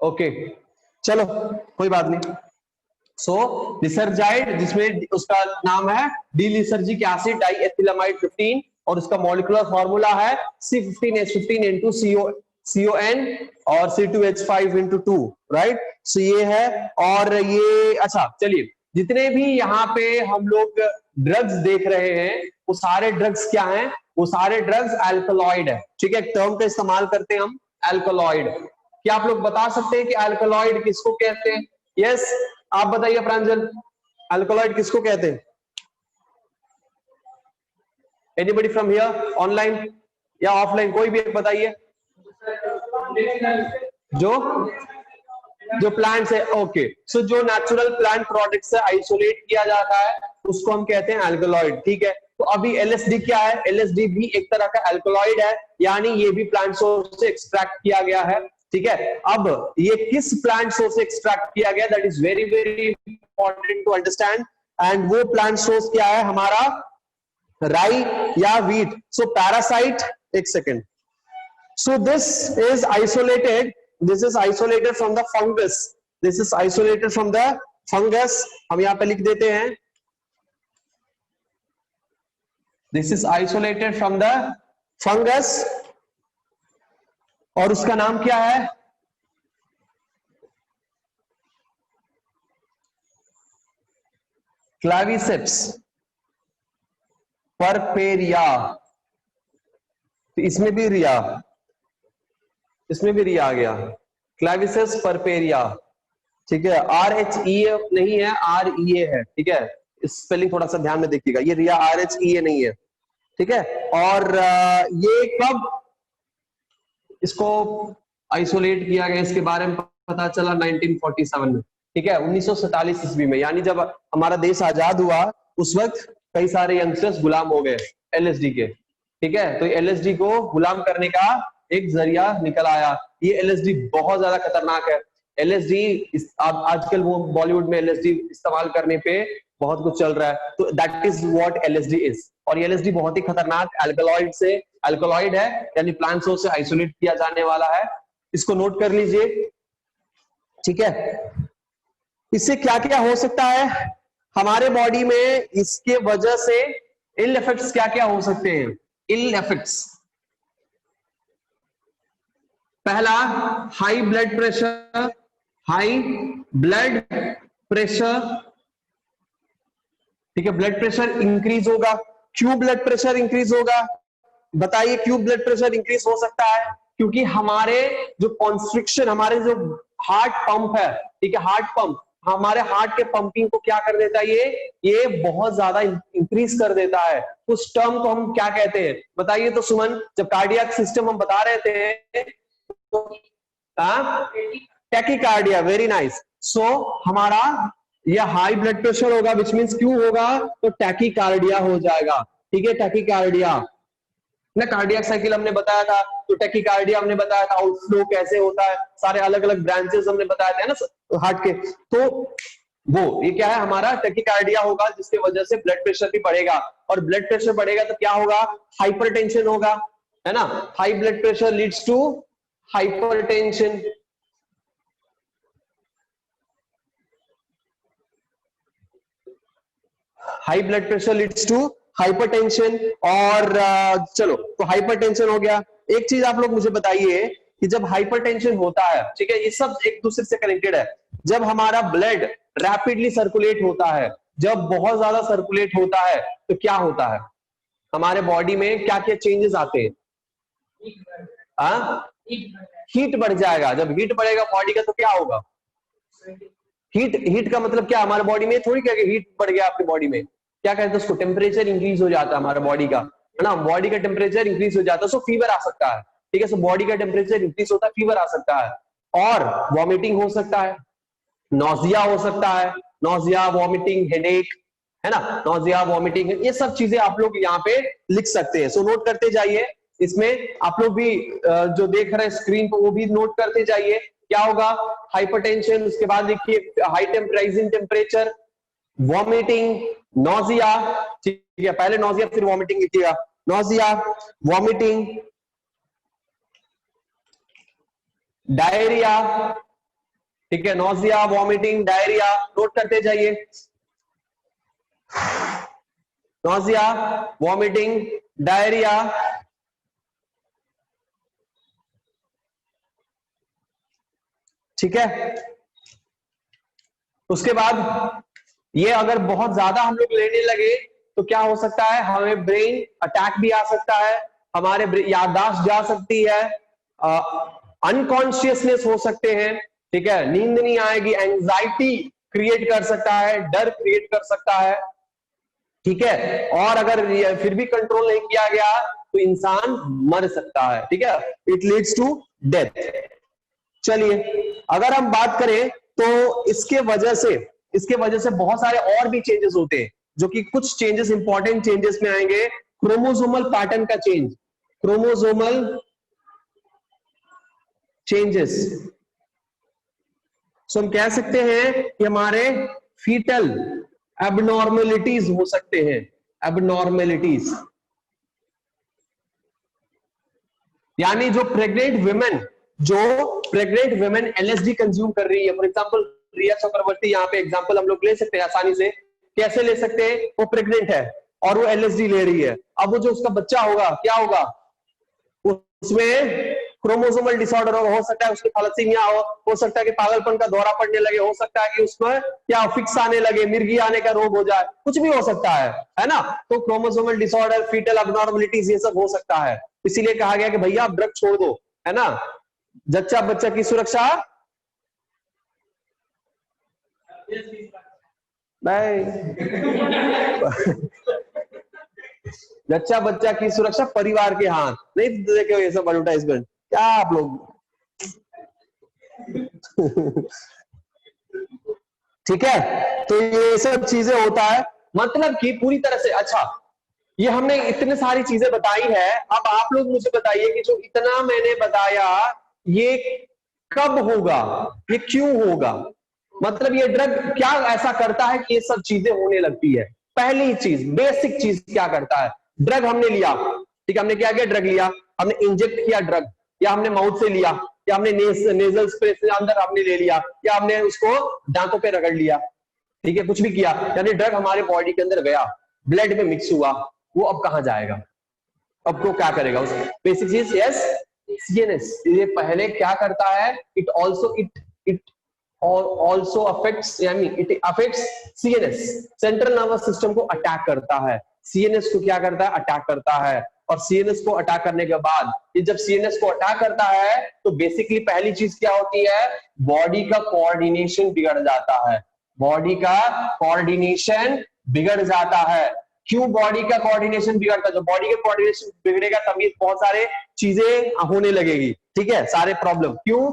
Okay चलो कोई बात नहीं। सो लिसर्जाइड, जिसमें उसका नाम है डिलिसर्जिक एसिड डाइएथिलमाइड 15 और उसका मॉलिक्यूलर फॉर्मूला है C15H15 CON और C2H5 राइट। सो ये है। और ये अच्छा चलिए, जितने भी यहाँ पे हम लोग ड्रग्स देख रहे हैं वो सारे ड्रग्स क्या हैं? वो सारे ड्रग्स अल्कलॉइड है। ठीक है, टर्म का इस्तेमाल करते हैं हम अल्कलॉइड। क्या आप लोग बता सकते हैं कि अल्कलॉइड किसको कहते हैं? यस आप बताइए प्रांजल, अल्कलॉइड किसको कहते हैं? एनीबडी फ्रॉम हियर, ऑनलाइन या ऑफलाइन, कोई भी बताइए। जो प्लांट्स है, ओके। सो जो नेचुरल प्लांट प्रोडक्ट से आइसोलेट किया जाता है उसको हम कहते हैं अल्कलॉइड। ठीक है, तो अभी एलएसडी क्या है? एलएसडी भी एक तरह का अल्कलॉइड है, यानी ये भी प्लांट सोर्स से एक्सट्रैक्ट किया गया है। ठीक है, अब ये किस प्लांट सोर्स से एक्सट्रैक्ट किया गया, that is very very important to understand. And वो प्लांट सोर्स क्या है हमारा? राई या व्हीट। सो पैरासाइट, एक second. So this is isolated. This is isolated from the fungus. This is isolated from the fungus. हम यहाँ पे लिख देते हैं This is isolated from the fungus. और उसका नाम क्या है? Claviceps परपेरिया। इसमें भी रिया, इसमें भी रिया आ गया, क्लैविसेप्स परपेरिया। ठीक है, RHEA नहीं है, REA है। ठीक है, स्पेलिंग थोड़ा सा ध्यान में देखिएगा, ये रिया RHEA नहीं है। ठीक है, और ये कब इसको आइसोलेट किया गया, इसके बारे में पता चला 1947 में। ठीक है, 1947 ईस्वी में, यानी जब हमारा देश आजाद हुआ उस वक्त कई सारे यंगस्टर्स गुलाम हो गए LSD के। ठीक है, तो LSD को गुलाम करने का एक जरिया निकल आया। ये LSD बहुत ज्यादा खतरनाक है। LSD आजकल वो बॉलीवुड में LSD इस्तेमाल करने पे बहुत कुछ चल रहा है, तो that is what LSD is. और ये LSD बहुत ही खतरनाक अल्कलॉइड है, यानी प्लांट सोर्स से आइसोलेट किया जाने वाला है। इसको नोट कर लीजिए। ठीक है, इससे क्या क्या हो सकता है हमारे बॉडी में, इसके वजह से इल इफेक्ट्स क्या क्या हो सकते हैं? इल इफेक्ट्स, पहला high blood pressure. High blood pressure, ठीक है, ब्लड प्रेशर इंक्रीज होगा। क्यों ब्लड प्रेशर इंक्रीज होगा? बताइए क्यों ब्लड प्रेशर इंक्रीज हो सकता है? क्योंकि हमारे जो कॉन्स्ट्रिक्शन, हमारे जो हार्ट पंप है, ठीक है, हार्ट पंप हमारे हार्ट के पंपिंग को क्या कर देता है? ये बहुत ज्यादा इंक्रीज कर देता है। उस टर्म को हम क्या कहते हैं बताइए तो सुमन, जब कार्डियक सिस्टम हम बता रहे थे तो टैकीकार्डिया, वेरी नाइस। सो हमारा ये हाई ब्लड प्रेशर होगा, विच मीन्स क्यों होगा? तो टैकीकार्डिया हो जाएगा। ठीक है, टैकीकार्डिया ना, कार्डियक साइकिल हमने बताया था, तो टैकीकार्डिया हमने बताया था, आउटफ्लो कैसे होता है, सारे अलग अलग ब्रांचेस हमने बताया था ना हार्ट के। तो वो ये क्या है हमारा टैकीकार्डिया होगा, जिसकी वजह से ब्लड प्रेशर भी बढ़ेगा, और ब्लड प्रेशर बढ़ेगा तो क्या होगा? हाइपरटेंशन होगा, है ना। High blood pressure leads to hypertension. High blood pressure leads to hypertension. और चलो, तो हाइपरटेंशन हो गया। एक चीज आप लोग मुझे बताइए कि जब हाइपरटेंशन होता है, ठीक है, ये सब एक दूसरे से कनेक्टेड है, जब हमारा ब्लड रैपिडली सर्कुलेट होता है, जब बहुत ज्यादा सर्कुलेट होता है, तो क्या होता है हमारे बॉडी में? क्या क्या चेंजेस आते हैं? हीट बढ़ जाएगा। जब हीट बढ़ेगा बॉडी का तो क्या होगा? हीट का मतलब क्या? हमारे बॉडी में थोड़ी क्या हीट बढ़ गया आपकी बॉडी में, क्या कहते हैं उसको? टेम्परेचर इंक्रीज हो जाता है हमारे बॉडी का, है ना। बॉडी का टेम्परेचर इंक्रीज हो जाता है, सो फीवर आ सकता है। ठीक है, सो बॉडी का टेम्परेचर इंक्रीज होता है, फीवर आ सकता है, और वॉमिटिंग हो सकता है, नोजिया हो सकता है, नोजिया, वॉमिटिंग, हेडेक, है ना, नोजिया, वॉमिटिंग, ये सब चीजें आप लोग यहाँ पे लिख सकते हैं। सो नोट करते जाइए। इसमें आप लोग भी जो देख रहे हैं स्क्रीन पर, वो भी नोट करते जाइए। क्या होगा? हाइपरटेंशन, उसके बाद देखिए high rising temperature, vomiting, nausea. ठीक है, पहले नोजिया फिर वॉमिटिंग लिखिएगा। नोजिया, वॉमिटिंग, डायरिया, ठीक है, नोजिया, वॉमिटिंग, डायरिया, नोट करते जाइए। नोजिया, वॉमिटिंग, डायरिया, ठीक है। उसके बाद ये अगर बहुत ज्यादा हम लोग लेने लगे तो क्या हो सकता है, हमें ब्रेन अटैक भी आ सकता है, हमारे याददाश्त जा सकती है, अनकॉन्शियसनेस हो सकते हैं, ठीक है, नींद नहीं आएगी, एंजाइटी क्रिएट कर सकता है, डर क्रिएट कर सकता है, ठीक है। और अगर फिर भी कंट्रोल नहीं किया गया तो इंसान मर सकता है, ठीक है, इट लीड्स टू डेथ। चलिए अगर हम बात करें तो इसके वजह से बहुत सारे और भी चेंजेस होते हैं, जो कि कुछ चेंजेस इंपॉर्टेंट चेंजेस में आएंगे। क्रोमोसोमल पैटर्न का चेंज, क्रोमोसोमल चेंजेस, सो हम कह सकते हैं कि हमारे फीटल एबनॉर्मेलिटीज हो सकते हैं, एबनॉर्मेलिटीज, यानी जो प्रेग्नेंट वुमेन एलएसडी कंज्यूम कर रही है, फॉर एग्जांपल रिया चक्रवर्ती, यहाँ पे एग्जांपल हम लोग ले सकते हैं आसानी से, कैसे ले सकते हैं, वो प्रेग्नेंट है और वो एलएसडी ले रही है, अब वो जो उसका बच्चा होगा क्या होगा, उसमें क्रोमोसोमल डिसऑर्डर हो सकता है, उसकी थैलेसीमिया हो सकता है कि पागलपन का दौरा पड़ने लगे, हो सकता है कि उसमें क्या फिक्स आने लगे, मिर्गी आने का रोग हो जाए, कुछ भी हो सकता है ना। तो क्रोमोसोमल डिसऑर्डर, फीटल अबनॉर्मलिटीज, ये सब हो सकता है। इसीलिए कहा गया कि भैया आप ड्रग छोड़ दो, है ना। जच्चा बच्चा की सुरक्षा नहीं, जच्चा बच्चा की सुरक्षा परिवार के हाथ नहीं, देखे ये सब एडवर्टाइजमेंट क्या आप लोग। ठीक है, तो ये सब चीजें होता है, मतलब कि पूरी तरह से। अच्छा, ये हमने इतने सारी चीजें बताई है, अब आप लोग मुझे बताइए कि जो इतना मैंने बताया ये कब होगा, ये क्यों होगा, मतलब ये ड्रग क्या ऐसा करता है कि ये सब चीजें होने लगती है। पहली चीज, बेसिक चीज क्या करता है, ड्रग हमने लिया, ठीक है, हमने क्या किया, ड्रग लिया, हमने इंजेक्ट किया ड्रग, या हमने माउथ से लिया, या हमने नेजल स्प्रे से अंदर हमने ले लिया, या हमने उसको दांतों पे रगड़ लिया, ठीक है, कुछ भी किया, यानी ड्रग हमारे बॉडी के अंदर गया, ब्लड में मिक्स हुआ, वो अब कहां जाएगा, अब वो क्या करेगा, उस बेसिक चीज, यस, सीएनएस। ये पहले क्या करता है, इट ऑल्सो अफेक्ट्स, यानी it affects CNS, central nervous system को अटैक करता है, सीएनएस को क्या करता है, अटैक करता है। और सीएनएस को अटैक करने के बाद, ये जब सीएनएस को अटैक करता है तो बेसिकली पहली चीज क्या होती है, बॉडी का कोऑर्डिनेशन बिगड़ जाता है, बॉडी का कोऑर्डिनेशन बिगड़ जाता है। क्यों बॉडी का कोऑर्डिनेशन बिगड़ता है, जब बॉडी का कोऑर्डिनेशन बिगड़ेगा तभी बहुत सारे चीजें होने लगेगी, ठीक है, सारे प्रॉब्लम। क्यों,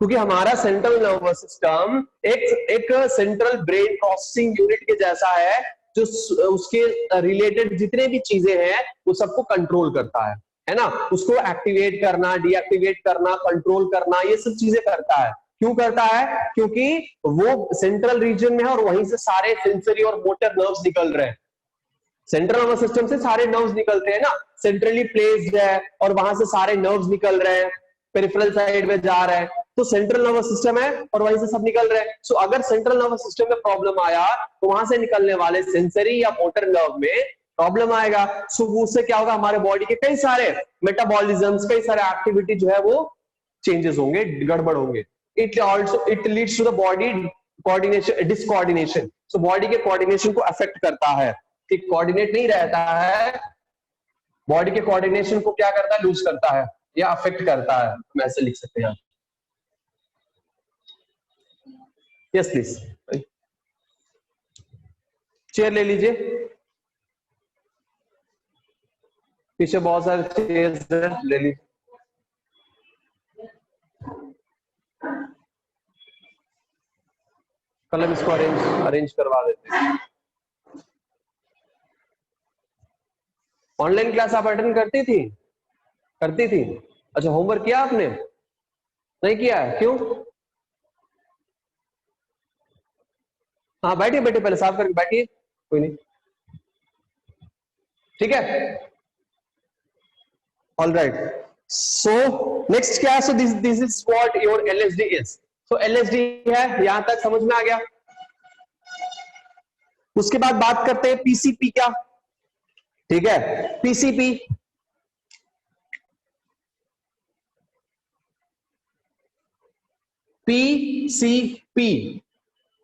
क्योंकि हमारा सेंट्रल नर्वस सिस्टम एक सेंट्रल ब्रेन प्रोसेसिंग यूनिट के जैसा है, जो उसके रिलेटेड जितने भी चीजें हैं वो सबको कंट्रोल करता है ना, उसको एक्टिवेट करना, डीएक्टिवेट करना, कंट्रोल करना, ये सब चीजें करता है। क्यों करता है, क्योंकि वो सेंट्रल रीजन में है और वहीं से सारे सेंसरी और मोटर नर्व्स निकल रहे हैं, सेंट्रल नर्वस सिस्टम से सारे नर्व्स निकलते हैं ना, सेंट्रली प्लेस्ड है और वहां से सारे नर्व्स निकल रहे हैं, पेरिफेरल साइड में जा रहे हैं, तो सेंट्रल नर्वस सिस्टम है और वहीं से सब निकल रहे हैं। सो अगर सेंट्रल नर्वस सिस्टम में प्रॉब्लम आया तो वहां से निकलने वाले सेंसरी या मोटर नर्व में प्रॉब्लम आएगा। सो उससे क्या होगा, हमारे बॉडी के कई सारे मेटाबॉलिज्म्स, कई सारे एक्टिविटी जो है वो चेंजेस होंगे, गड़बड़ होंगे। It leads to the body coordination, discoordination, so body के कोऑर्डिनेशन को अफेक्ट करता है, कि कोऑर्डिनेट नहीं रहता है, बॉडी के कोऑर्डिनेशन को क्या करता है, लूज करता है या अफेक्ट करता है, हम ऐसे लिख सकते हैं। यस प्लीज, चेयर ले लीजिए, पीछे बहुत सारे चेयर्स ले लीजिए। कलम इसको अरेंज करवा देते हैं। ऑनलाइन क्लास आप अटेंड करती थी? अच्छा, होमवर्क किया आपने? नहीं किया है, क्यों? हाँ बैठिए बैठिए, पहले साफ करके बैठिए, कोई नहीं, ठीक है, ऑल राइट। सो नेक्स्ट क्या है, so this is what your LSD is. तो LSD है, यहां तक समझ में आ गया। उसके बाद बात करते हैं PCP क्या, ठीक है। PCP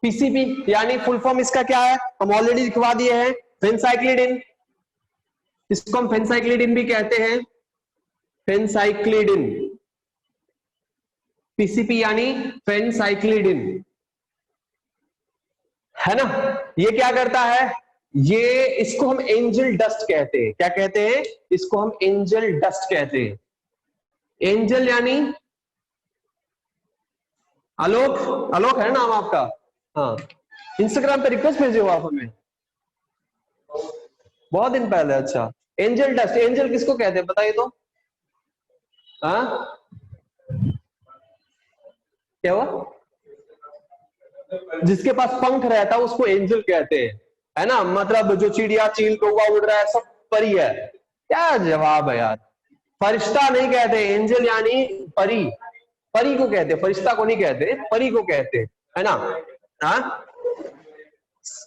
PCP यानी फुल फॉर्म इसका क्या है, हम ऑलरेडी लिखवा दिए हैं, फेनसाइक्लिडिन। इसको हम फेनसाइक्लिडिन भी कहते हैं, फेनसाइक्लिडिन। PCP यानी फेनसाइक्लिडिन, है ना। ये क्या करता है, ये इसको हम एंजल डस्ट कहते हैं। क्या कहते हैं, इसको हम एंजल डस्ट कहते हैं। एंजल यानी आलोक, आलोक है नाम आपका, हाँ। इंस्टाग्राम पे रिक्वेस्ट भेजे हो आप हमें बहुत दिन पहले, अच्छा। एंजल डस्ट, एंजल किसको कहते हैं बताइए तो, हाँ क्या हुआ, जिसके पास पंख रहता है उसको एंजल कहते हैं, है ना। मतलब जो चिड़िया चील कौवा उड़ रहा है सब परी है। क्या जवाब है यार, फरिश्ता नहीं कहते, एंजल यानी परी, परी को कहते, फरिश्ता को नहीं कहते, परी को कहते, है ना। हाँ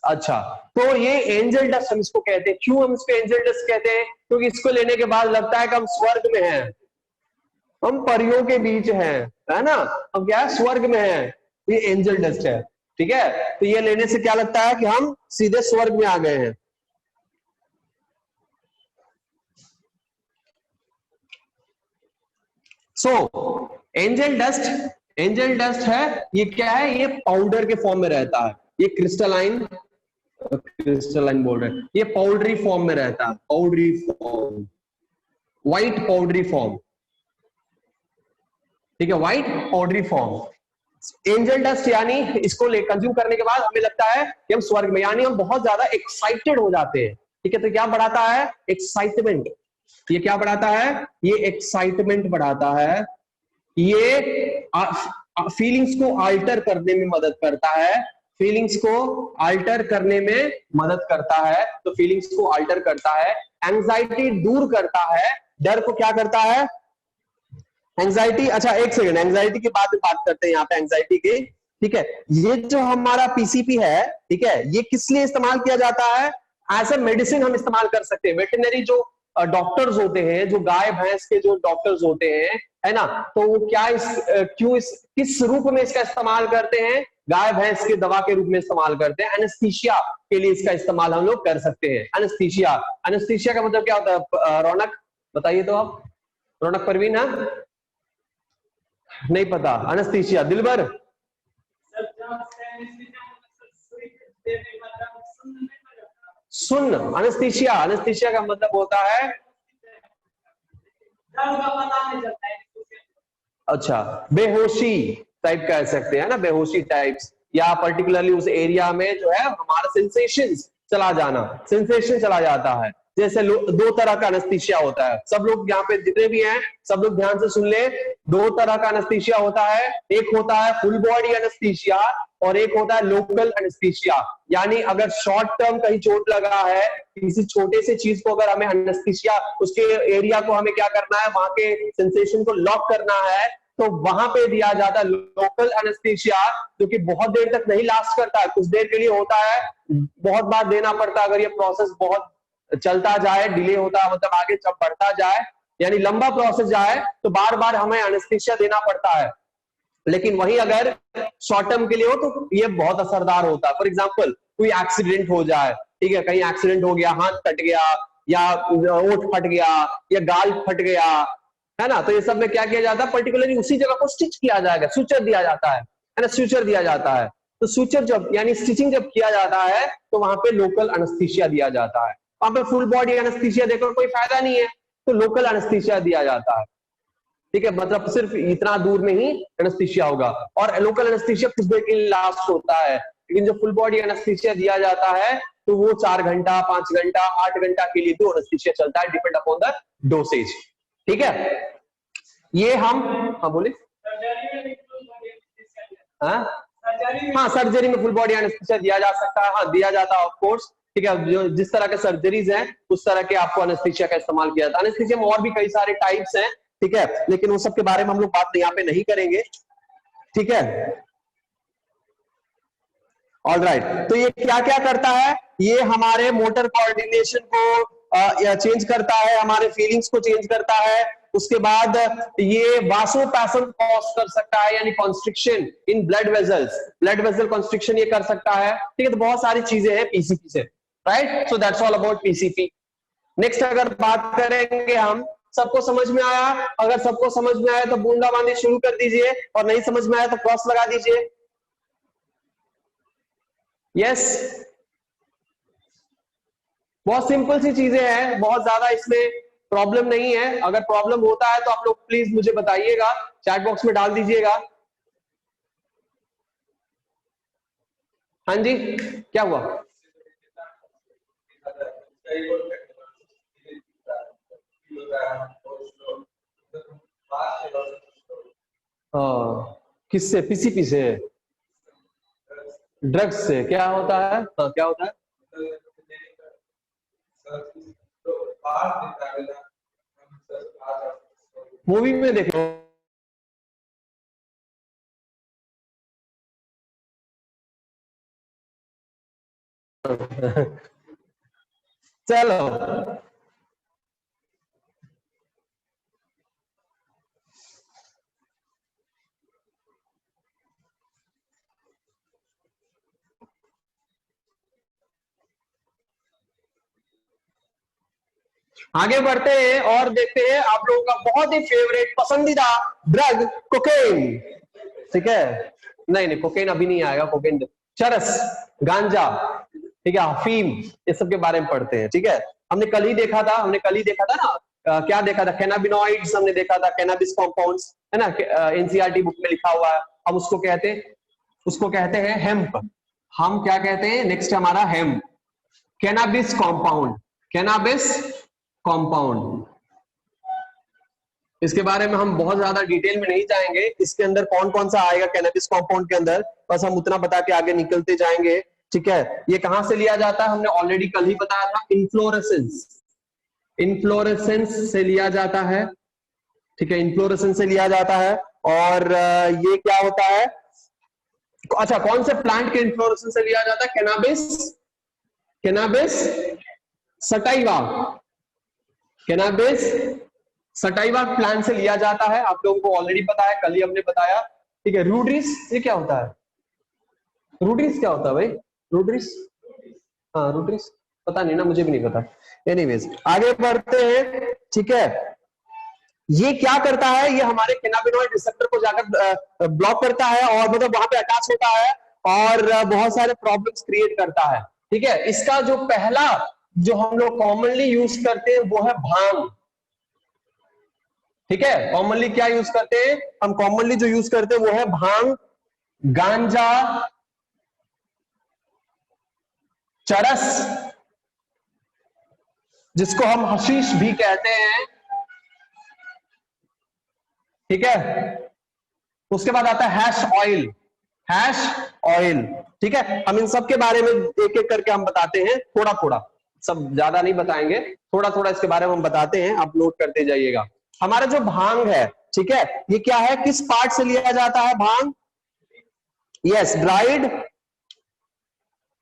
अच्छा, तो ये एंजल डस्ट हम इसको कहते हैं। क्यों हम इसको एंजल डस्ट कहते हैं, क्योंकि इसको लेने के बाद लगता है कि हम स्वर्ग में हैं, हम परियों के बीच हैं, है ना। हम क्या है, स्वर्ग में हैं, ये एंजल डस्ट है, ठीक है। तो ये लेने से क्या लगता है कि हम सीधे स्वर्ग में आ गए हैं। सो एंजल डस्ट, एंजल डस्ट है, ये क्या है, ये पाउडर के फॉर्म में रहता है, ये क्रिस्टलाइन, क्रिस्टलाइन बोल रहे हैं, ये पाउडरी फॉर्म में रहता है, powdery form, white powdery form, ठीक है, white powdery form. Angel dust यानी इसको कंज्यूम करने के बाद हमें लगता है कि हम स्वर्ग में, यानी हम बहुत ज्यादा एक्साइटेड हो जाते हैं, ठीक है। तो क्या बढ़ाता है, एक्साइटमेंट। ये क्या बढ़ाता है, ये एक्साइटमेंट बढ़ाता है, ये फीलिंग्स को अल्टर करने में मदद करता है, फीलिंग्स को अल्टर करने में मदद करता है, तो फीलिंग्स को अल्टर करता है, एंजाइटी दूर करता है, डर को क्या करता है, एंजाइटी। अच्छा एक सेकंड, एंजाइटी की बात करते हैं यहाँ पे, एंजाइटी की, ठीक है। ये जो हमारा PCP है, ठीक है, ये किस लिए इस्तेमाल किया जाता है, एज ए मेडिसिन हम इस्तेमाल कर सकते हैं। वेटरनरी जो डॉक्टर्स होते हैं, जो गाय भैंस के जो डॉक्टर्स होते हैं, है ना, तो वो क्या किस रूप में इसका इस्तेमाल करते हैं, गाय भैंस के दवा के रूप में इस्तेमाल करते हैं। एनेस्थीसिया के लिए इसका इस्तेमाल हम लोग कर सकते हैं। एनेस्थीसिया, एनेस्थीसिया का मतलब क्या होता है, रौनक बताइए तो आप, रौनक परवीन, है नहीं पता, एनेस्थीसिया दिलबर, सुन, एनेस्थीसिया, एनेस्थीसिया का मतलब होता है, अच्छा बेहोशी टाइप कह सकते हैं ना, बेहोशी टाइप्स, या पर्टिकुलरली उस एरिया में जो है हमारा सेंसेशंस चला जाना, सेंसेशन चला जाता है। जैसे दो तरह का एनेस्थीसिया होता है, सब लोग यहाँ पे जितने भी हैं सब लोग ध्यान से सुन ले, दो तरह का एनेस्थीसिया होता है, एक होता है फुल बॉडी एनेस्थीसिया और एक होता है लोकल एनेस्थीसिया। यानी अगर शॉर्ट टर्म कहीं चोट लगा है, किसी छोटे से चीज को अगर हमें एनेस्थीसिया, उसके एरिया को हमें क्या करना है, वहां के सेंसेशन को लॉक करना है, तो वहां पे दिया जाता है लोकल एनेस्थीसिया, जो कि बहुत देर तक नहीं लास्ट करता है, कुछ देर के लिए होता है, बहुत बार देना पड़ता है। अगर ये प्रोसेस बहुत चलता जाए, डिले होता है, मतलब आगे जब बढ़ता जाए, यानी लंबा प्रोसेस जाए, तो बार बार हमें एनेस्थीसिया देना पड़ता है। लेकिन वही अगर शॉर्ट टर्म के लिए हो तो ये बहुत असरदार होता है। फॉर एग्जाम्पल कोई एक्सीडेंट हो जाए, ठीक है, कहीं एक्सीडेंट हो गया, हाथ कट गया या ओठ फट गया या गाल फट गया, है ना, तो ये सब में क्या किया जाता है, पर्टिकुलरली उसी जगह को स्टिच किया जाएगा, सूचर दिया जाता है ना, सूचर दिया जाता है। तो सूचर जब यानी स्टिचिंग जब किया जाता है तो वहां पे लोकल एनेस्थीसिया दिया जाता है। वहां पे फुल बॉडी एनेस्थीसिया देकर कोई फायदा नहीं है, तो लोकल एनेस्थीसिया दिया जाता है, ठीक है। मतलब सिर्फ इतना दूर में ही एनेस्थीसिया होगा, और लोकल एनेस्थीसिया कुछ देर के लिए लास्ट होता है। लेकिन जो फुल बॉडी एनेस्थीसिया दिया जाता है तो वो 4 घंटा, 5 घंटा, 8 घंटा के लिए भी एनेस्थीसिया चलता है, डिपेंड अपॉन द डोसेज, ठीक है। ये हम, हाँ बोले, हाँ सर्जरी में फुल बॉडी एनेस्थीसिया दिया जा सकता है, हाँ दिया जाता है ऑफ कोर्स, ठीक है। जो जिस तरह के सर्जरीज हैं उस तरह के आपको एनेस्थीसिया का इस्तेमाल किया जाता है। एनेस्थीसिया में और भी कई सारे टाइप्स हैं, ठीक है, लेकिन उन सब के बारे में हम लोग बात यहाँ पे नहीं करेंगे, ठीक है। ऑल राइट, तो ये क्या क्या करता है, ये हमारे मोटर कोऑर्डिनेशन को चेंज करता है, हमारे फीलिंग्स को चेंज करता है। उसके बाद ये वासोपैसन कॉज कर सकता है, यानी constriction in blood vessels, blood vessel constriction ये कर सकता है। ठीक है, तो बहुत सारी चीजें हैं पीसीपी से, right. So that's all about PCP. Next अगर बात करेंगे हम, सबको समझ में आया? अगर सबको समझ में आया तो बूंदाबांदी शुरू कर दीजिए, और नहीं समझ में आया तो क्रॉस लगा दीजिए। यस, बहुत सिंपल सी चीजें हैं, बहुत ज्यादा इसमें प्रॉब्लम नहीं है। अगर प्रॉब्लम होता है तो आप लोग प्लीज मुझे बताइएगा, चैट बॉक्स में डाल दीजिएगा। हाँ जी, क्या हुआ? किससे? पीसीपी से? ड्रग्स से क्या होता है? हाँ, क्या होता है? मूवी में देखो। चलो, आगे बढ़ते हैं और देखते हैं आप लोगों का बहुत ही फेवरेट पसंदीदा ड्रग कोकेन। ठीक है, नहीं नहीं, कोकेन अभी नहीं आएगा। कोकेन, चरस, गांजा, ठीक है, अफीम, ये सब के बारे में पढ़ते हैं। ठीक है, हमने कल ही देखा था ना, क्या देखा था? कैनाबिनॉइड्स हमने देखा था, कैनाबिस कॉम्पाउंड्स, है ना, एनसीईआरटी बुक में लिखा हुआ है। हम उसको कहते हैं हेम्प। हम क्या कहते हैं? नेक्स्ट हमारा hemp, cannabis compound, cannabis compound. इसके बारे में हम बहुत ज्यादा डिटेल में नहीं जाएंगे, इसके अंदर कौन कौन सा आएगा कैनाबिस कॉम्पाउंड के अंदर, बस हम उतना बता के आगे निकलते जाएंगे। ठीक है, ये कहां से लिया जाता है? हमने ऑलरेडी कल ही बताया था, इन्फ्लोरेसेंस, इन्फ्लोरेसेंस से लिया जाता है। ठीक है, इन्फ्लोरेसेंस से लिया जाता है। और ये क्या होता है? अच्छा, कौन से प्लांट के इन्फ्लोरेसेंस से लिया जाता है? Cannabis, cannabis sativa, cannabis sativa plant से लिया जाता है। आप लोगों को ऑलरेडी पता है, कल ही हमने बताया। ठीक है, रूड्रिस, ये क्या होता है? रूड्रिस क्या होता है भाई? रूड्रिस, हाँ रूड्रिस, पता नहीं ना, मुझे भी नहीं पता। एनीवेज, आगे बढ़ते हैं। ठीक है, ये क्या करता है? ये हमारे कैनाबिनॉइड रिसेप्टर को जाकर ब्लॉक करता है, और मतलब वहां पे अटैच होता है, और बहुत सारे प्रॉब्लम्स क्रिएट करता है। ठीक है, इसका जो पहला जो हम लोग कॉमनली यूज करते हैं वो है भांग। ठीक है, कॉमनली क्या यूज करते हैं हम? कॉमनली जो यूज करते हैं वो है भांग, गांजा, चरस, जिसको हम हशीश भी कहते हैं। ठीक है, उसके बाद आता है हैश ऑयल, हैश ऑयल। ठीक है, हम इन सब के बारे में एक एक करके हम बताते हैं, थोड़ा थोड़ा, सब ज्यादा नहीं बताएंगे, थोड़ा थोड़ा इसके बारे में हम बताते हैं, आप नोट करते जाइएगा। हमारा जो भांग है, ठीक है, ये क्या है? किस पार्ट से लिया जाता है भांग? Yes, dried,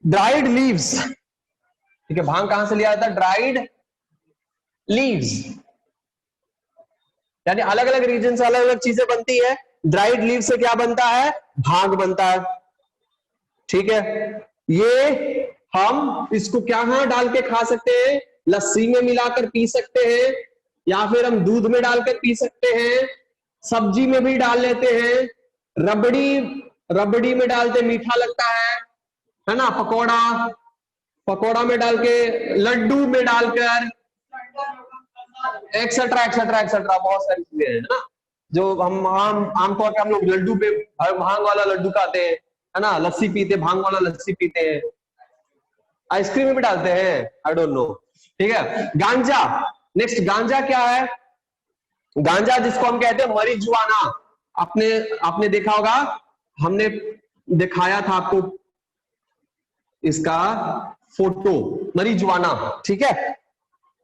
dried leaves. ठीक है, भांग कहां से लिया जाता है? ड्राइड लीव्स, यानी अलग अलग रीजन से अलग अलग चीजें बनती है। ड्राइड लीव से क्या बनता है? भांग बनता है। ठीक है, ये हम इसको क्या डाल के खा सकते हैं? लस्सी में मिलाकर पी सकते हैं, या फिर हम दूध में डालकर पी सकते हैं, सब्जी में भी डाल लेते हैं, रबड़ी, रबड़ी में डालते मीठा लगता है ना, पकौड़ा, पकौड़ा में डाल के, लड्डू में डालकर, एक्सेट्रा एक्सेट्रा एक्सेट्रा, बहुत सारी चीजें हैं ना, जो हम आमतौर पे हम लोग लड्डू पे भांग वाला लड्डू खाते हैं, है ना, लस्सी पीते, भांग वाला लस्सी पीते हैं, आइसक्रीम में भी डालते हैं, आई डोंट नो। ठीक है, गांजा, नेक्स्ट गांजा क्या है? गांजा जिसको हम कहते हैं मरीजुआना। आपने आपने देखा होगा, हमने दिखाया था आपको इसका फोटो, मरीजुआना। ठीक है,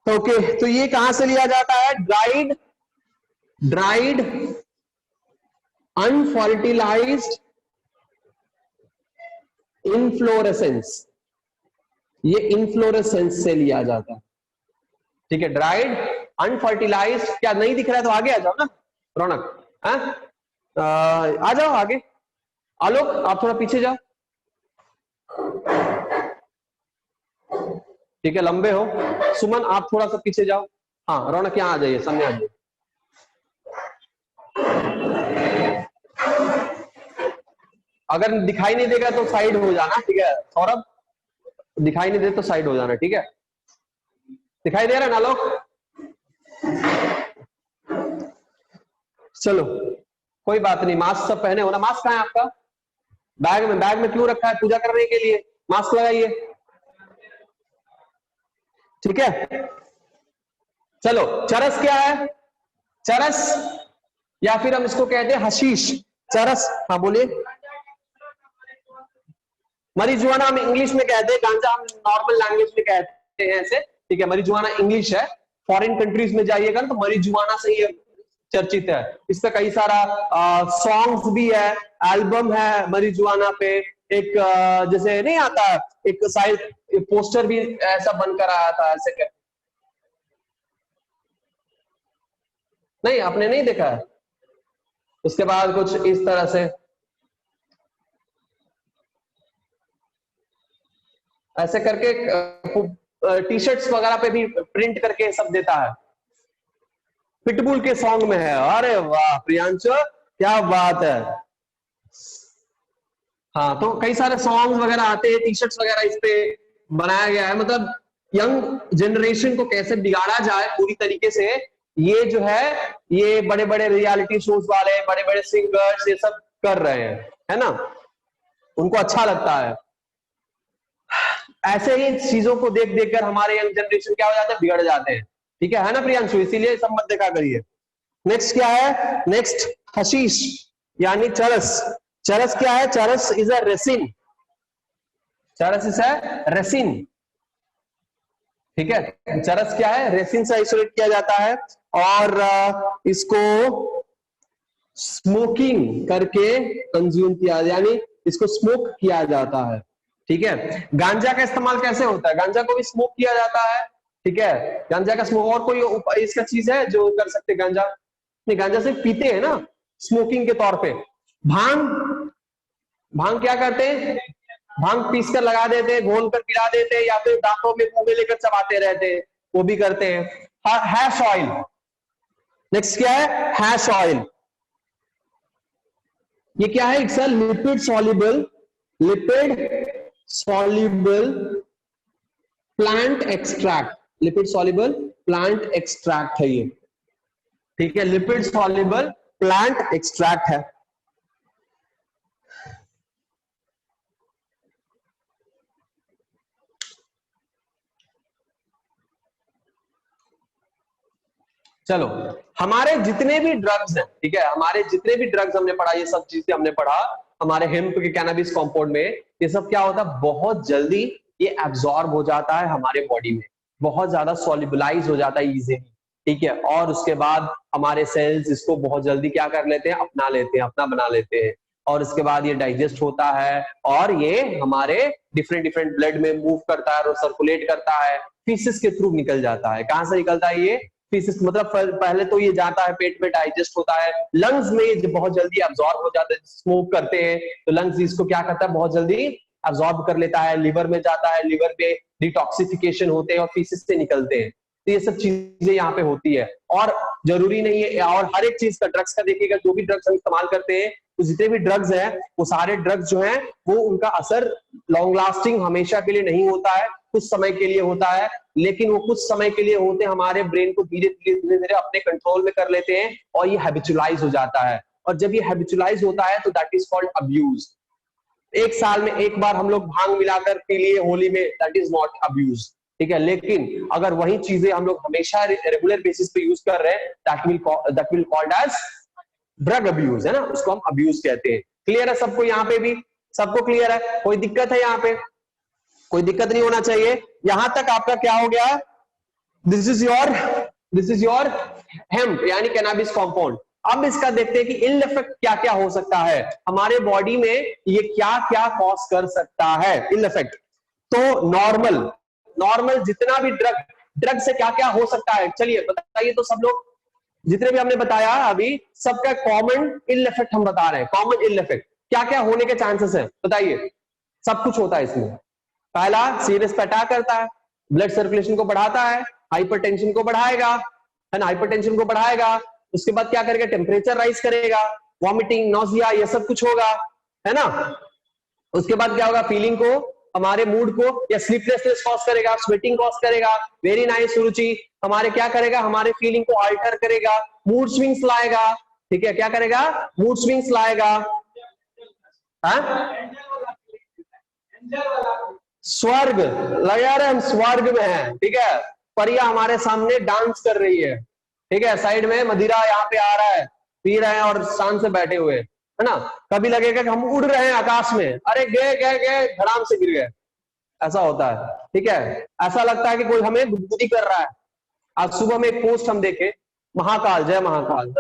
तो ओके, तो ये कहां से लिया जाता है? ड्राइड, ड्राइड अनफर्टिलाइज्ड इनफ्लोरेसेंस, ये इनफ्लोरेसेंस से लिया जाता है, ठीक है। ड्राइड अनफर्टिलाइज्ड, क्या नहीं दिख रहा है तो आगे आ जाओ ना रौनक, आ जाओ आगे। आलोक आप थोड़ा पीछे जाओ, ठीक है, लंबे हो। सुमन आप थोड़ा सा पीछे जाओ। हाँ रौनक यहाँ आ जाइए, सामने आ जाइए। अगर दिखाई नहीं देगा तो साइड हो जाना, ठीक है। सौरभ दिखाई नहीं दे तो साइड हो जाना, ठीक है। दिखाई दे रहा है ना लोग? चलो कोई बात नहीं, मास्क सब पहने हो ना? मास्क कहाँ है आपका? बैग में, बैग में क्यों रखा है? पूजा करने के लिए मास्क लगाइए, ठीक है। चलो चरस क्या है? चरस या फिर हम इसको कहते हैं हशीश, चरस। हाँ बोलिए। मरीजुआना हम इंग्लिश में कहते हैं, गांजा हम नॉर्मल लैंग्वेज में कहते हैं ऐसे, ठीक है। मरीजुआना इंग्लिश है, फॉरेन कंट्रीज में जाइएगा तो मरीजुआना से ये चर्चित है। इसका कई सारा सॉन्ग्स भी है, एल्बम है मरीजुआना पे। एक जैसे नहीं आता, एक साइड पोस्टर भी ऐसा बनकर आया था ऐसे कर, नहीं आपने नहीं देखा है? उसके बाद कुछ इस तरह से ऐसे करके टी शर्ट्स वगैरह पे भी प्रिंट करके सब देता है। पिटबुल के सॉन्ग में है। अरे वाह प्रियांशु, क्या बात है। हाँ तो कई सारे सॉन्ग्स वगैरह आते हैं, टी शर्ट्स वगैरह इस पे बनाया गया है। मतलब यंग जनरेशन को कैसे बिगाड़ा जाए पूरी तरीके से, ये जो है ये बड़े बड़े रियलिटी शोज वाले, बड़े बड़े सिंगर्स ये सब कर रहे हैं, है ना। उनको अच्छा लगता है। ऐसे ही चीजों को देख देख कर हमारे यंग जनरेशन क्या हो जाते हैं, बिगड़ जाते हैं, ठीक है ना प्रियांशु? इसीलिए सब मत देखा करिए। नेक्स्ट क्या है? नेक्स्ट हशीश यानी चरस। चरस क्या है? चरस इज अ रेसिन, चरस इज अ रेसिन, ठीक है। चरस क्या है? रेसिन से आइसोलेट किया जाता है और इसको स्मोकिंग करके कंज्यूम किया, यानी इसको स्मोक किया जाता है, ठीक है। गांजा का इस्तेमाल कैसे होता है? गांजा को भी स्मोक किया जाता है, ठीक है। गांजा का स्मोक, और कोई इसका चीज है जो कर सकते? गांजा नहीं, गांजा सिर्फ पीते हैं ना स्मोकिंग के तौर पे। भांग, भांग क्या करते हैं? भांग पीस कर लगा देते हैं, घोल कर पिला देते हैं, या फिर दांतों में मुंह में लेकर चबाते रहते हैं, वो भी करते हैं। हैश ऑयल, नेक्स्ट क्या है? Hash oil. ये क्या है? It's a lipid soluble, lipid soluble plant extract, lipid soluble plant extract है ये, ठीक है। लिपिड सॉल्युबल प्लांट एक्सट्रैक्ट है। चलो हमारे जितने भी ड्रग्स हैं, ठीक है, हमारे जितने भी ड्रग्स हमने पढ़ा, ये सब चीजें हमने पढ़ा हमारे हेम्प के कैनाबिस कंपाउंड में, ये सब क्या होता है? बहुत जल्दी ये एब्जॉर्ब हो जाता है हमारे बॉडी में, बहुत ज्यादा सॉल्युबलाइज हो जाता है इजीली, ठीक है। और उसके बाद हमारे सेल्स इसको बहुत जल्दी क्या कर लेते हैं? अपना लेते हैं, अपना बना लेते हैं। और इसके बाद ये डाइजेस्ट होता है और ये हमारे डिफरेंट डिफरेंट ब्लड में मूव करता है और सर्कुलेट करता है, फीसिस के थ्रू निकल जाता है। कहां से निकलता है ये? फीसिस, मतलब पहले तो ये जाता है पेट में, डाइजेस्ट होता है, लंग्स में बहुत जल्दी अब्सॉर्ब हो जाता है। स्मोक करते हैं तो लंग्स इसको क्या करता है? बहुत जल्दी अब्सॉर्ब कर लेता है, लिवर में जाता है, लिवर में डिटॉक्सिफिकेशन होते हैं और फीसिस से निकलते हैं। तो ये सब चीजें यहाँ पे होती है। और जरूरी नहीं है, और हर एक चीज का, ड्रग्स का देखिएगा, जो भी ड्रग्स हम इस्तेमाल करते हैं, तो जितने भी ड्रग्स हैं वो सारे ड्रग्स जो हैं वो उनका असर लॉन्ग लास्टिंग हमेशा के लिए नहीं होता है, कुछ समय के लिए होता है। लेकिन वो कुछ समय के लिए होते हैं, हमारे ब्रेन को धीरे धीरे धीरे धीरे अपने कंट्रोल में कर लेते हैं और ये हैबिचुलाइज हो जाता है। और जब ये हैबिचुलाइज होता है तो दैट इज कॉल्ड अब्यूज। एक साल में एक बार हम लोग भांग मिलाकर पी लिए होली में, दैट इज नॉट अब्यूज, ठीक है। लेकिन अगर वही चीजें हम लोग हमेशा रेगुलर बेसिस पे यूज कर रहे हैं, that will called as drug abuse, है ना, उसको हम अब्यूज कहते हैं। क्लियर है सबको? यहाँ पे भी सबको क्लियर है? कोई दिक्कत है यहाँ पे? कोई दिक्कत नहीं होना चाहिए। यहां तक आपका क्या हो गया? दिस इज योर हेम्प यानी कैनाबिस कंपाउंड। अब इसका देखते हैं कि इल इफेक्ट क्या क्या हो सकता है हमारे बॉडी में, ये क्या क्या कॉज कर सकता है इल इफेक्ट। तो नॉर्मल जितना भी ड्रग से क्या क्या हो सकता है, चलिए बताइए तो सब लोग, जितने भी हमने बताया अभी सबका कॉमन इल इफेक्ट हम बता रहे हैं। कॉमन इल इफेक्ट क्या क्या होने के चांसेस है बताइए। सब कुछ होता है इसमें। पहला, सीरियस पे अटैक करता है, ब्लड सर्कुलेशन को बढ़ाता है, हाइपरटेंशन को बढ़ाएगा, है ना, हाइपरटेंशन को बढ़ाएगा। उसके बाद क्या करेगा, टेम्परेचर राइज करेगा, वॉमिटिंग, नोजिया, ये सब कुछ होगा, है ना। उसके बाद क्या होगा, फीलिंग को, हमारे मूड को या स्लीपलेसनेस कॉज करेगा, स्वेटिंग कॉज करेगा। वेरी नाइस रुचि, हमारे क्या करेगा, हमारे फीलिंग को अल्टर करेगा, मूड स्विंग्स लाएगा। ठीक है, क्या करेगा, मूड स्विंग्स लाएगा। स्वर्ग लगा रहे, हम स्वर्ग में हैं। ठीक है, परिया हमारे सामने डांस कर रही है। ठीक है, साइड में मदिरा यहाँ पे आ रहा है, पी रहे हैं और शान से बैठे हुए, है ना। कभी लगेगा कि हम उड़ रहे हैं आकाश में, अरे गए गए गए धड़ाम से गिर गए, ऐसा होता है। ठीक है, ऐसा लगता है कि कोई हमें गुदगुदी कर रहा है। आज सुबह में एक पोस्ट हम देखे, महाकाल, जय महाकाल,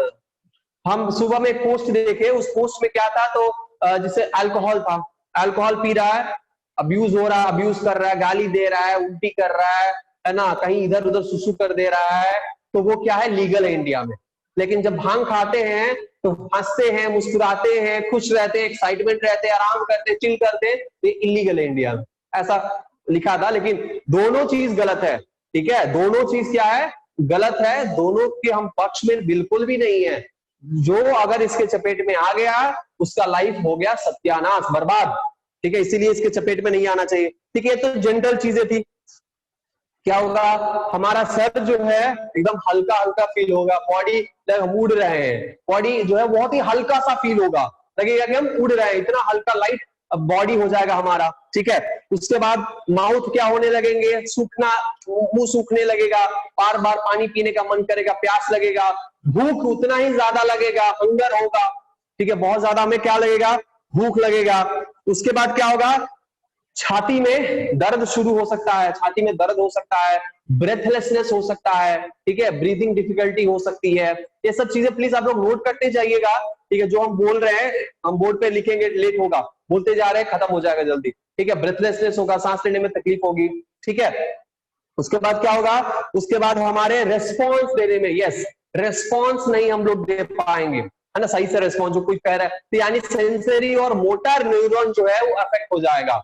हम सुबह में एक पोस्ट देखे, उस पोस्ट में क्या था, तो जिसे अल्कोहल था, अल्कोहल पी रहा है, अब्यूज हो रहा है, अब्यूज कर रहा है, गाली दे रहा है, उल्टी कर रहा है ना, कहीं इधर उधर सुसु कर दे रहा है, तो वो क्या है, लीगल है इंडिया में। लेकिन जब भांग खाते हैं तो हंसते हैं, मुस्कुराते हैं, खुश रहते हैं, एक्साइटमेंट रहते हैं, आराम करते हैं, चिल करते हैं, तो ये इलीगल है इंडिया में, ऐसा लिखा था। लेकिन दोनों चीज गलत है। ठीक है, दोनों चीज क्या है, गलत है, दोनों के हम पक्ष में बिल्कुल भी नहीं है। जो अगर इसके चपेट में आ गया उसका लाइफ हो गया सत्यानाश, बर्बाद। ठीक है, इसीलिए इसके चपेट में नहीं आना चाहिए। ठीक है, तो जनरल चीजें थी। क्या होगा, हमारा सर जो है एकदम हल्का हल्का फील होगा, बॉडी हम उड़ रहे हैं, बॉडी जो है बहुत ही हल्का सा फील होगा, लगेगा कि हम उड़ रहे हैं, इतना हल्का लाइट बॉडी हो जाएगा हमारा। ठीक है, उसके बाद माउथ क्या होने लगेंगे, सूखना, मुंह सूखने लगेगा, बार बार पानी पीने का मन करेगा, प्यास लगेगा, भूख उतना ही ज्यादा लगेगा, हंगर होगा। ठीक है, बहुत ज्यादा हमें क्या लगेगा, भूख लगेगा। उसके बाद क्या होगा, छाती में दर्द शुरू हो सकता है, छाती में दर्द हो सकता है, ब्रेथलेसनेस हो सकता है। ठीक है, ब्रीदिंग डिफिकल्टी हो सकती है। ये सब चीजें प्लीज आप लोग नोट करते जाइएगा। ठीक है, जो हम बोल रहे हैं हम बोर्ड पे लिखेंगे, लेट होगा, बोलते जा रहे हैं, खत्म हो जाएगा जल्दी। ठीक है, ब्रेथलेसनेस होगा, सांस लेने में तकलीफ होगी। ठीक है, उसके बाद क्या होगा, उसके बाद हमारे रेस्पॉन्स देने में, यस, रेस्पॉन्स नहीं हम लोग दे पाएंगे, है ना, सही से रेस्पॉन्स जो कोई कह रहा है, तो यानी सेंसरी और मोटर न्यूरॉन जो है वो अफेक्ट हो जाएगा।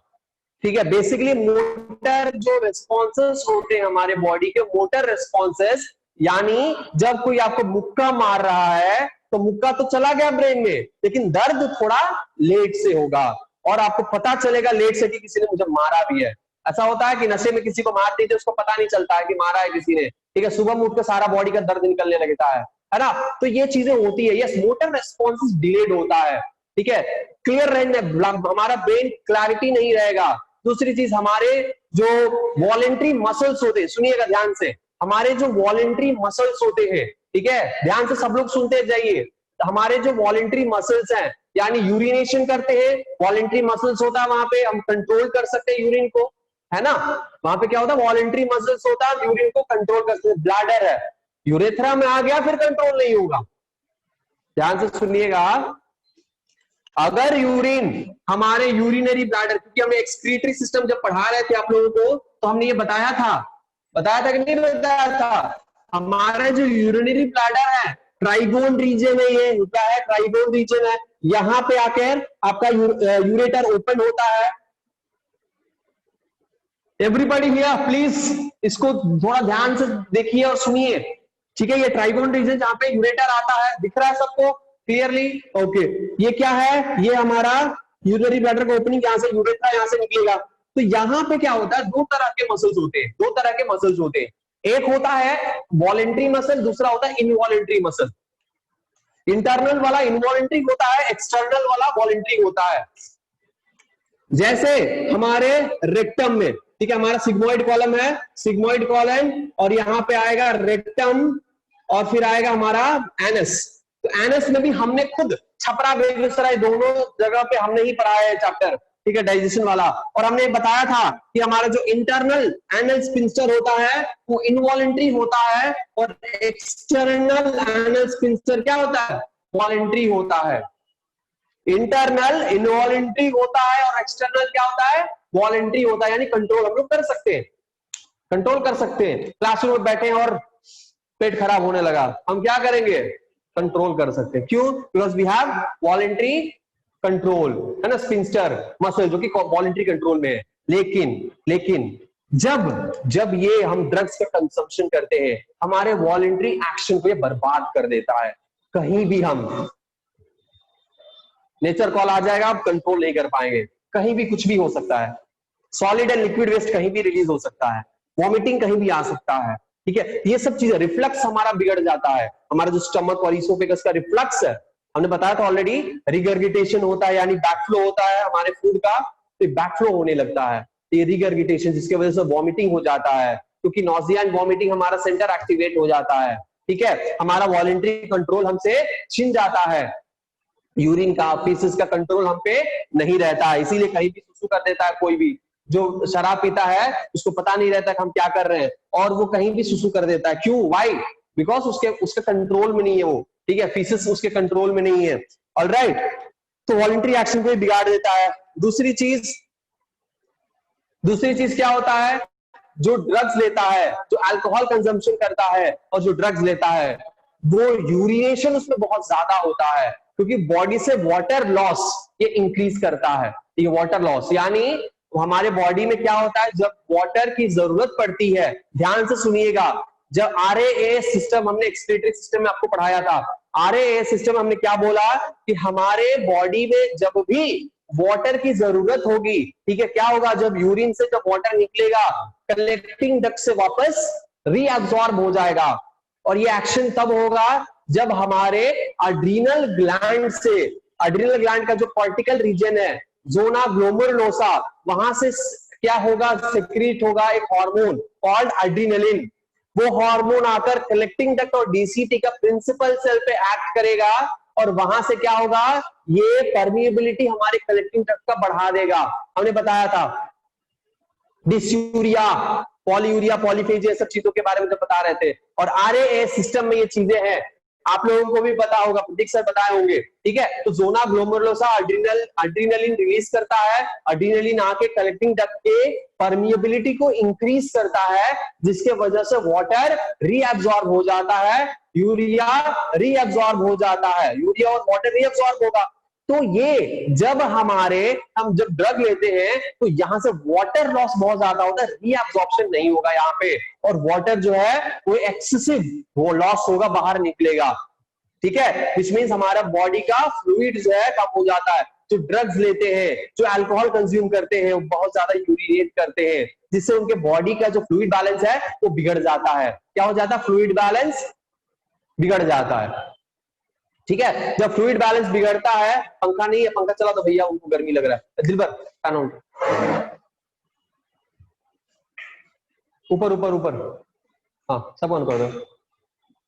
ठीक है, बेसिकली मोटर जो रिस्पॉन्सेस होते हैं हमारे बॉडी के, मोटर रिस्पॉन्सेस, यानी जब कोई आपको मुक्का मार रहा है तो मुक्का तो चला गया ब्रेन में, लेकिन दर्द थोड़ा लेट से होगा, और आपको पता चलेगा लेट से कि किसी ने मुझे मारा भी है। ऐसा होता है कि नशे में किसी को मार दीजिए, उसको पता नहीं चलता है कि मारा है किसी ने। ठीक है, सुबह में उठ के सारा बॉडी का दर्द निकलने लगता है ना। तो ये चीजें होती है, यस, मोटर रिस्पॉन्सेस डिलेड होता है। ठीक है, क्लियर रहने, हमारा ब्रेन क्लैरिटी नहीं रहेगा। दूसरी चीज, हमारे जो वॉलेंट्री मसल्स होते हैं, सुनिएगा ध्यान से, हमारे जो वॉलेंट्री मसल्स होते हैं, ठीक है, ध्यान से सब लोग सुनते जाइए, हमारे जो वॉलेंट्री मसल्स हैं, यानी यूरिनेशन करते हैं, वॉलेंट्री मसल्स होता है, वहां पे हम कंट्रोल कर सकते हैं यूरिन को, है ना। वहां पे क्या होता है, वॉलेंट्री मसल्स होता है, यूरिन को कंट्रोल कर सकते हैं। ब्लैडर है, यूरेथ्रा में आ गया फिर कंट्रोल नहीं होगा। ध्यान से सुनिएगा, अगर यूरिन, हमारे यूरिनरी ब्लैडर, क्योंकि हमने एक्सक्रीटरी सिस्टम जब पढ़ा रहे थे आप लोगों को, तो हमने ये बताया था कि नहीं बताया था, हमारा जो यूरिनरी ब्लैडर है ट्राइगोन रीजन है, ये क्या है, ट्राइगोन रीजन है, यहां पे आकर आपका यूरेटर ओपन होता है। एवरीबॉडी हियर प्लीज इसको थोड़ा ध्यान से देखिए और सुनिए। ठीक है, ये ट्राइगोन रीजन जहां पे यूरेटर आता है, दिख रहा है सबको क्लियरली? ओके, ये क्या है, ये हमारा यूरिनरी ब्लैडर का ओपनिंग, यहां से यूरेथ्रा यहां से निकलेगा। तो यहां पे क्या होता है, दो तरह के मसल्स होते हैं, दो तरह के मसल्स होते हैं, एक होता है वॉलेंट्री मसल, दूसरा होता है इनवॉलेंट्री मसल। इंटरनल वाला इनवॉलेंट्री होता है, एक्सटर्नल वाला वॉलेंट्री होता है। जैसे हमारे रेक्टम में, ठीक है, हमारा सिग्मोइड कॉलम है, सिग्मोइड कॉलम, और यहां पे आएगा रेक्टम, और फिर आएगा हमारा एनस। तो एनस में भी हमने खुद छपरा बेगूसराय दोनों जगह पे हमने ही पढ़ाया है चैप्टर। ठीक है, डाइजेशन वाला। और हमने बताया था कि हमारा जो इंटरनल एनल स्फिंक्टर होता है वो इनवॉलेंट्री होता है, और एक्सटर्नल एनल स्फिंक्टर क्या होता है, वॉलेंट्री होता है। इंटरनल इनवॉलेंट्री होता है और एक्सटर्नल क्या होता है, वॉलेंट्री होता है। यानी कंट्रोल हम लोग कर सकते हैं, कंट्रोल कर सकते हैं। क्लासरूम में बैठे हैं और पेट खराब होने लगा, हम क्या करेंगे, कंट्रोल कर सकते हैं। क्यों, because we have voluntary control, है ना, स्फिंक्टर मसल जो कि वॉलेंट्री कंट्रोल में है। लेकिन जब ये हम ड्रग्स का कंजम्पशन करते हैं, हमारे वॉलेंट्री एक्शन को ये बर्बाद कर देता है। कहीं भी हम, नेचर कॉल आ जाएगा, आप कंट्रोल नहीं कर पाएंगे, कहीं भी कुछ भी हो सकता है। सॉलिड एंड लिक्विड वेस्ट कहीं भी रिलीज हो सकता है, वॉमिटिंग कहीं भी आ सकता है, ठीक है। ये सब चीजें, रिफ्लक्स हमारा बिगड़ जाता है, हमारा जो स्टमक और इसोफेगस का रिफ्लक्स है, हमने बताया था ऑलरेडी, रिगर्गिटेशन होता है, यानी बैकफ्लो होता है हमारे फूड का, तो बैकफ्लो होने लगता है, ये रिगर्गिटेशन, जिसकी वजह से वॉमिटिंग हो जाता है, क्योंकि नॉजिया एंड वॉमिटिंग हमारा सेंटर एक्टिवेट हो जाता है, ठीक है। हमारा वॉलेंट्री कंट्रोल हमसे छिन जाता है, यूरिन का, फीसिस का कंट्रोल हम पे नहीं रहता है, इसीलिए कहीं भी सुसु कर देता है। कोई भी जो शराब पीता है उसको पता नहीं रहता कि हम क्या कर रहे हैं, और वो कहीं भी सुसु कर देता है। क्यों, वाई, बिकॉज उसके कंट्रोल में नहीं है वो, ठीक है, फीसिस उसके कंट्रोल में नहीं है। ऑलराइट, तो वॉलंटरी एक्शन को बिगाड़ देता है। दूसरी चीज क्या होता है, जो ड्रग्स लेता है, जो अल्कोहल कंजम्पशन करता है और जो ड्रग्स लेता है, वो यूरिनेशन उसमें बहुत ज्यादा होता है, क्योंकि बॉडी से वाटर लॉस ये इंक्रीज करता है। ये वाटर लॉस यानी हमारे बॉडी में क्या होता है, जब वाटर की जरूरत पड़ती है, ध्यान से सुनिएगा, जब RAAS सिस्टम, हमने एक्सक्रीटरी सिस्टम में आपको पढ़ाया था, RAAS सिस्टम हमने क्या बोला कि हमारे बॉडी में जब भी वाटर की जरूरत होगी, ठीक है, क्या होगा, जब यूरिन से जब वाटर निकलेगा, कलेक्टिंग डक्ट से वापस रीअब्सॉर्ब हो जाएगा। और ये एक्शन तब होगा जब हमारे अड्रीनल ग्लैंड से, अड्रीनल ग्लैंड का जो कॉर्टिकल रीजन है, जोना ग्लोमेरुलोसा, वहां से क्या होगा, सिक्रीट होगा एक हार्मोन कॉल्ड एड्रिनलिन। वो हार्मोन आकर कलेक्टिंग डक्ट और DCT का प्रिंसिपल सेल पे एक्ट करेगा, और वहां से क्या होगा, ये परमिएबिलिटी हमारे कलेक्टिंग डक्ट का बढ़ा देगा। हमने बताया था डिस्यूरिया, पॉलीयूरिया, पॉलीफेजिया, सब चीजों के बारे में जब बता रहे थे। और RAAS सिस्टम में ये चीजें हैं, आप लोगों को भी पता होगा, प्रतीक सर बताए होंगे, ठीक है। तो जोना ग्लोमेरुलोसा एड्रिनलिन रिलीज करता है, एड्रिनलिन आके कलेक्टिंग डक्ट के परमिएबिलिटी को इंक्रीज करता है, जिसके वजह से वाटर रीअब्सॉर्ब हो जाता है, यूरिया रीअब्सॉर्ब हो जाता है, यूरिया और वाटर रीअब्सॉर्ब होगा। तो ये जब हम जब ड्रग लेते हैं तो यहां से वाटर लॉस बहुत ज्यादा होता है, रीअब्सॉर्प्शन नहीं होगा यहाँ पे, और वाटर जो है वो एक्सेसिव वो लॉस होगा, बाहर निकलेगा, ठीक है। विच मींस हमारा बॉडी का फ्लूइड जो है कम हो जाता है। जो ड्रग्स लेते हैं, जो अल्कोहल कंज्यूम करते हैं, वो बहुत ज्यादा यूरिनेट करते हैं, जिससे उनके बॉडी का जो फ्लूइड बैलेंस है वो बिगड़ जाता है। क्या हो जाता है, फ्लूइड बैलेंस बिगड़ जाता है, ठीक है। जब फ्लूइड बैलेंस बिगड़ता है, पंखा नहीं है, पंखा चला तो भैया उनको गर्मी लग रहा है, दिलबर फैन ऑन, ऊपर ऊपर ऊपर, हाँ सब ऑन कर दो,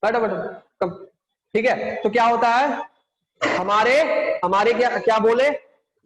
बैठो बैठो कब, ठीक है। तो क्या होता है, हमारे क्या बोले,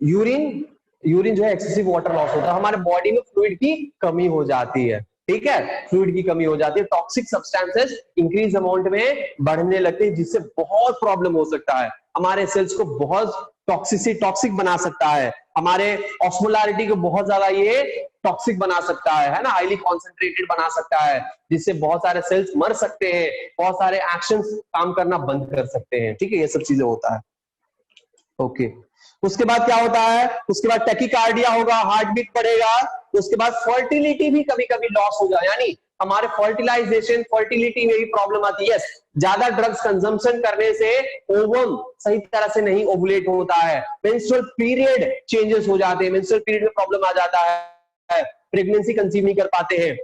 यूरिन जो है एक्सेसिव वाटर लॉस होता है, हमारे बॉडी में फ्लूइड की कमी हो जाती है, ठीक है, फ्लूइड की कमी हो जाती है, टॉक्सिक सब्सटेंसेस इंक्रीज अमाउंट में बढ़ने लगते हैं, जिससे बहुत प्रॉब्लम हो सकता है, हमारे सेल्स को बहुत टॉक्सिक बना सकता है, हमारे ऑस्मोलारिटी को बहुत ज्यादा ये टॉक्सिक बना सकता है ना, हाईली कॉन्सेंट्रेटेड बना सकता है, जिससे बहुत सारे सेल्स मर सकते हैं, बहुत सारे एक्शंस काम करना बंद कर सकते हैं, ठीक है, ये सब चीजें होता है। ओके, उसके बाद क्या होता है, उसके बाद टैकीकार्डिया होगा, हार्ट बीट बढ़ेगा, उसके बाद फर्टिलिटी भी कभी कभी लॉस हो जाए, यानी हमारे फर्टिलिटी में भी प्रॉब्लम आती है। ज्यादा ड्रग्स कंजम्पशन करने से ओवम सही तरह से नहीं ओवुलेट होता है, मेंस्ट्रुअल पीरियड चेंजेस हो जाते हैं, मेंस्ट्रुअल पीरियड में प्रॉब्लम आ जाता है, प्रेगनेंसी कंसीव नहीं कर पाते हैं,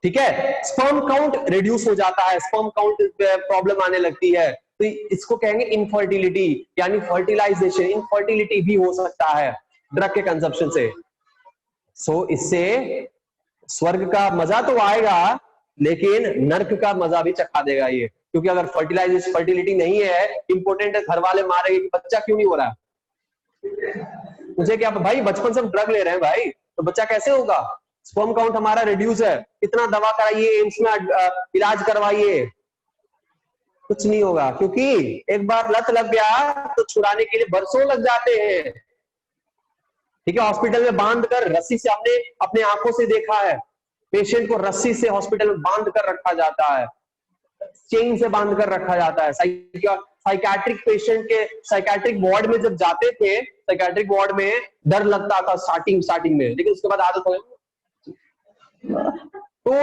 ठीक है, स्पर्म काउंट रिड्यूस हो जाता है, स्पर्म काउंट प्रॉब्लम आने लगती है, तो इसको कहेंगे इनफर्टिलिटी, यानी फर्टिलाइजेशन, इनफर्टिलिटी भी हो सकता है ड्रग के कंजप्शन से। सो इससे स्वर्ग का मजा तो आएगा, लेकिन नर्क का मजा भी चखा देगा ये, क्योंकि अगर फर्टिलिटी नहीं है, इंपॉर्टेंट है, घर वाले मारेंगे कि बच्चा क्यों नहीं हो रहा है, मुझे क्या भाई, बचपन से हम ड्रग ले रहे हैं भाई, तो बच्चा कैसे होगा? स्पर्म काउंट हमारा रिड्यूस है, इतना दवा कराइए, एम्स में इलाज करवाइए, कुछ नहीं होगा, क्योंकि एक बार लत लग गया तो छुड़ाने के लिए बरसों लग जाते हैं। ठीक है, हॉस्पिटल में बांध कर रस्सी से, हमने अपने आंखों से देखा है, पेशेंट को रस्सी से हॉस्पिटल में बांध कर रखा जाता है, चेन से बांध कर रखा जाता है। साइकाट्रिक पेशेंट के साइकाट्रिक वार्ड में जब जाते थे, साइकाट्रिक वार्ड में डर लगता था स्टार्टिंग में, लेकिन उसके बाद आदत हो गई, तो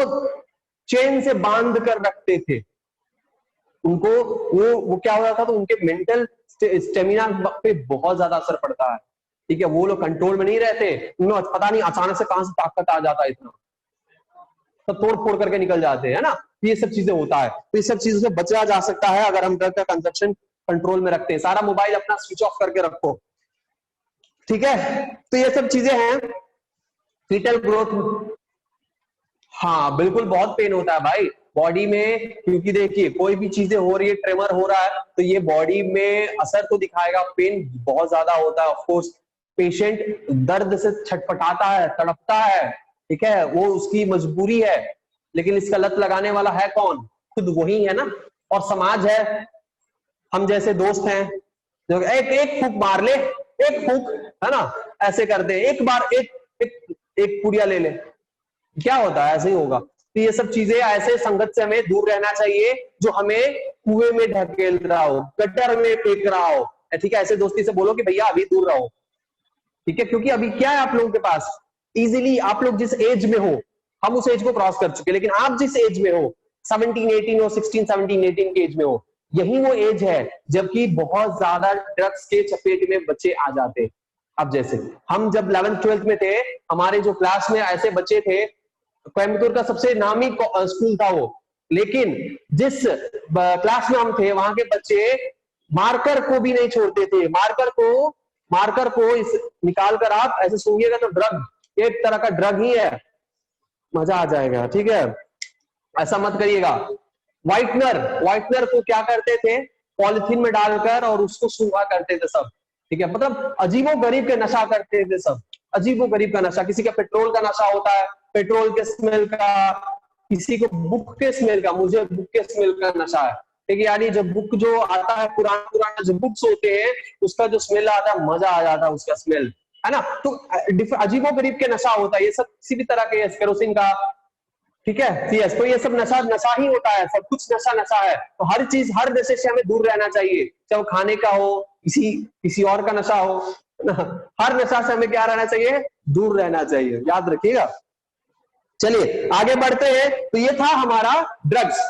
चेन से बांध कर रखते थे उनको। वो क्या हो रहा था, तो उनके मेंटल स्टेमिना पे बहुत ज्यादा असर पड़ता है। ठीक है, वो लोग कंट्रोल में नहीं रहते, उन्हें पता नहीं अचानक से कहां से ताकत आ जाता है, इतना सब तोड़ फोड़ करके निकल जाते हैं, है ना। ये सब चीजें होता है, तो ये सब चीजों से बचा जा सकता है अगर हम ड्रग का कंजप्शन कंट्रोल में रखते हैं। सारा मोबाइल अपना स्विच ऑफ करके रखो, ठीक है। तो ये सब चीजें हैं। फीटल ग्रोथ, हाँ बिल्कुल, बहुत पेन होता है भाई बॉडी में, क्योंकि देखिए कोई भी चीजें हो रही है, ट्रेमर हो रहा है, तो ये बॉडी में असर तो दिखाएगा, पेन बहुत ज्यादा होता है। ऑफ कोर्स पेशेंट दर्द से छटपटाता है, तड़पता है, ठीक है, वो उसकी मजबूरी है, लेकिन इसका लत लगाने वाला है कौन? खुद वही है ना, और समाज है, हम जैसे दोस्त हैं जो एक फूक मार ले, एक फूक, है ना, ऐसे करते हैं, एक बार एक पुड़िया ले ले, क्या होता है, ऐसे ही होगा। तो ये सब चीजें, ऐसे संगत से हमें दूर रहना चाहिए जो हमें कुएं में ढकेल रहा हो, गटर में फेंक रहा हो। ठीक है, ऐसे दोस्ती से बोलो कि भैया अभी दूर रहो, ठीक है, क्योंकि अभी क्या है आप लोगों के पास, इजीली आप लोग जिस एज में हो, हम उस एज को क्रॉस कर चुके, लेकिन आप जिस एज में हो, 17-18 हो, 16-17-18 के एज में हो, यही वो एज है जबकि बहुत ज्यादा ड्रग्स के चपेट में बच्चे आ जाते हैं। अब जैसे हम जब 11th-12th में थे, हमारे जो क्लास में ऐसे बच्चे थे, कोयम्बतूर का सबसे नामी स्कूल था वो, लेकिन जिस क्लास में हम थे वहां के बच्चे मार्कर को भी नहीं छोड़ते थे। मार्कर को इस निकाल कर आप ऐसे सूंघिएगा तो ड्रग, एक तरह का ड्रग ही है, मजा आ जाएगा, ठीक है, ऐसा मत करिएगा। व्हाइटनर को क्या करते थे, पॉलिथीन में डालकर और उसको सूंघा करते थे सब, ठीक है, मतलब अजीबो गरीब के नशा करते थे सब, अजीबो गरीब का नशा। किसी का पेट्रोल का नशा होता है, पेट्रोल के स्मेल का, किसी को बुक के स्मेल का, मुझे बुक के स्मेल का नशा है, ठीक है, यानी जब बुक जो आता है, पुराना जो बुक्स होते हैं, उसका जो स्मेल आता है, मजा आ जाता है उसका स्मेल, है ना। तो अजीबो गरीब के नशा होता है ये सब, किसी भी तरह के, केरोसिन का, ठीक है, यस। तो ये सब नशा ही होता है, सब कुछ नशा है। तो हर चीज, हर नशे से हमें दूर रहना चाहिए, चाहे वो खाने का हो, किसी और का नशा हो, हर नशा से हमें क्या रहना चाहिए, दूर रहना चाहिए, याद रखिएगा। चलिए आगे बढ़ते हैं। तो ये था हमारा ड्रग्स,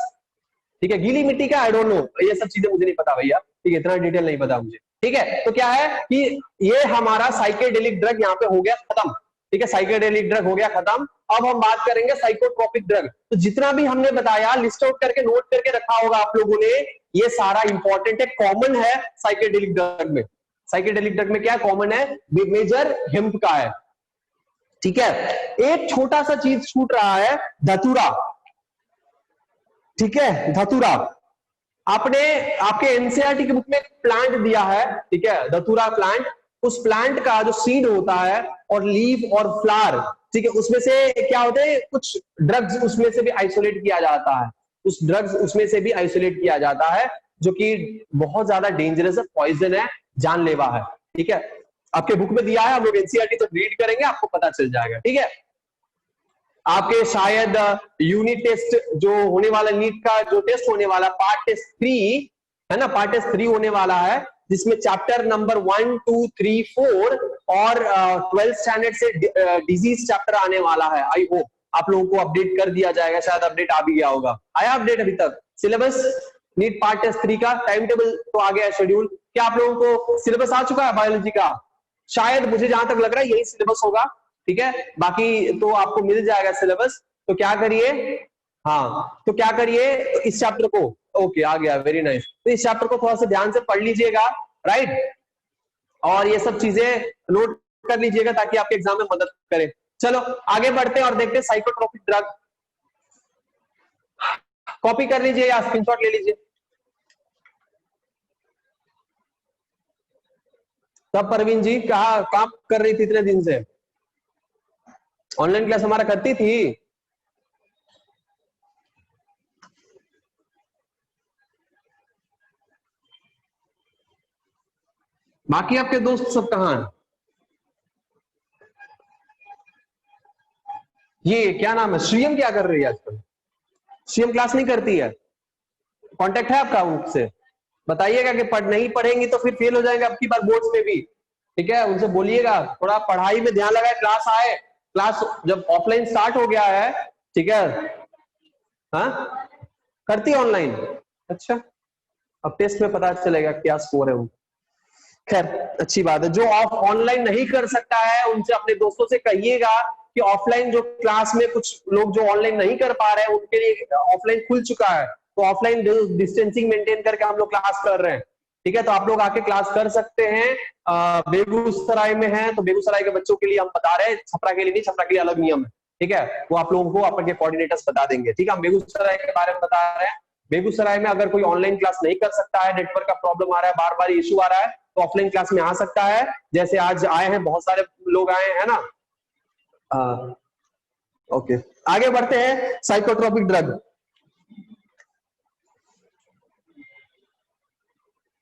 ठीक है। गीली मिट्टी का आई डोंट नो, ये सब चीजें मुझे नहीं पता भैया, ठीक है, इतना डिटेल नहीं पता मुझे, ठीक है। तो क्या है कि ये हमारा साइकेडेलिक ड्रग यहाँ पे हो गया खत्म, ठीक है, साइकेडेलिक ड्रग हो गया खत्म। अब हम बात करेंगे साइकोट्रोपिक ड्रग। तो जितना भी हमने बताया, लिस्ट आउट करके नोट करके रखा होगा आप लोगों ने, ये सारा इंपॉर्टेंट है, कॉमन है साइकेडेलिक ड्रग में। साइकेडेलिक ड्रग में क्या कॉमन है, मेजर हेम्प का है, ठीक है। एक छोटा सा चीज छूट रहा है, धतूरा, ठीक है, धतूरा। आपने आपके एनसीईआरटी की बुक में प्लांट दिया है, ठीक है, धतूरा प्लांट। उस प्लांट का जो सीड होता है और लीफ और फ्लावर, ठीक है, उसमें से क्या होते हैं, कुछ ड्रग्स उसमें से भी आइसोलेट किया जाता है, उस ड्रग्स उसमें से भी आइसोलेट किया जाता है, जो कि बहुत ज्यादा डेंजरस है, पॉइजन है, जानलेवा है, ठीक है। आपके बुक में दिया है, हम लोग एनसीईआरटी जब रीड करेंगे आपको पता चल जाएगा, ठीक है। आपके शायद यूनिट टेस्ट जो होने वाला, नीट का जो टेस्ट होने वाला, पार्ट टेस्ट 3 है ना, पार्ट टेस्ट 3 होने वाला है, जिसमें चैप्टर नंबर 1, 2, 3, 4 और 12th स्टैंडर्ड से डिजीज चैप्टर आने वाला है। आई होप आप लोगों को अपडेट कर दिया जाएगा, शायद अपडेट आ भी गया होगा। आया अपडेट अभी तक? सिलेबस नीट पार्ट टेस्ट 3 का टाइम टेबल तो आ गया है, शेड्यूल। क्या आप लोगों को सिलेबस आ चुका है बायोलॉजी का? शायद, मुझे जहां तक लग रहा है यही सिलेबस होगा, ठीक है, बाकी तो आपको मिल जाएगा सिलेबस। तो क्या करिए, हाँ, तो क्या करिए, इस चैप्टर को, ओके आ गया, वेरी नाइस, तो इस चैप्टर को थोड़ा सा ध्यान से पढ़ लीजिएगा, राइट, और ये सब चीजें नोट कर लीजिएगा ताकि आपके एग्जाम में मदद करे। चलो आगे बढ़ते हैं और देखते हैं साइकोट्रोपिक ड्रग। कॉपी कर लीजिए या स्क्रीनशॉट ले लीजिए। तब परवीन जी कहा काम कर रही थी इतने दिन से? ऑनलाइन क्लास हमारा करती थी। बाकी आपके दोस्त सब कहाँ हैं? ये क्या नाम है, श्रीयम क्या कर रही है आजकल? श्रीयम क्लास नहीं करती है? कांटेक्ट है आपका उनसे? बताइएगा कि नहीं पढ़ेंगी तो फिर फेल हो जाएंगे अब की बार बोर्ड्स में भी। ठीक है, उनसे बोलिएगा थोड़ा पढ़ाई में ध्यान लगाए, क्लास आए। क्लास जब ऑफलाइन स्टार्ट हो गया है, ठीक है। हाँ, करती है ऑनलाइन? अच्छा, अब टेस्ट में पता चलेगा क्या स्कोर है उनका। खैर अच्छी बात है। जो ऑनलाइन नहीं कर सकता है उनसे अपने दोस्तों से कहिएगा कि ऑफलाइन जो क्लास में कुछ लोग जो ऑनलाइन नहीं कर पा रहे हैं उनके लिए ऑफलाइन खुल चुका है, तो ऑफलाइन डिस्टेंसिंग मेंटेन करके हम लोग क्लास कर रहे हैं। ठीक है, तो आप लोग आके क्लास कर सकते हैं। बेगूसराय में है तो बेगूसराय के बच्चों के लिए हम बता रहे हैं, छपरा के लिए नहीं, छपरा के लिए अलग नियम है। ठीक है, वो आप लोगों को आपके कोऑर्डिनेटर्स बता देंगे। ठीक है, हम बेगूसराय के बारे में बता रहे हैं। बेगूसराय में अगर कोई ऑनलाइन क्लास नहीं कर सकता है, नेटवर्क का प्रॉब्लम आ रहा है, बार बार इशू आ रहा है, तो ऑफलाइन क्लास में आ सकता है। जैसे आज आए हैं, बहुत सारे लोग आए हैं ना। ओके, आगे बढ़ते हैं। साइकोट्रोपिक ड्रग,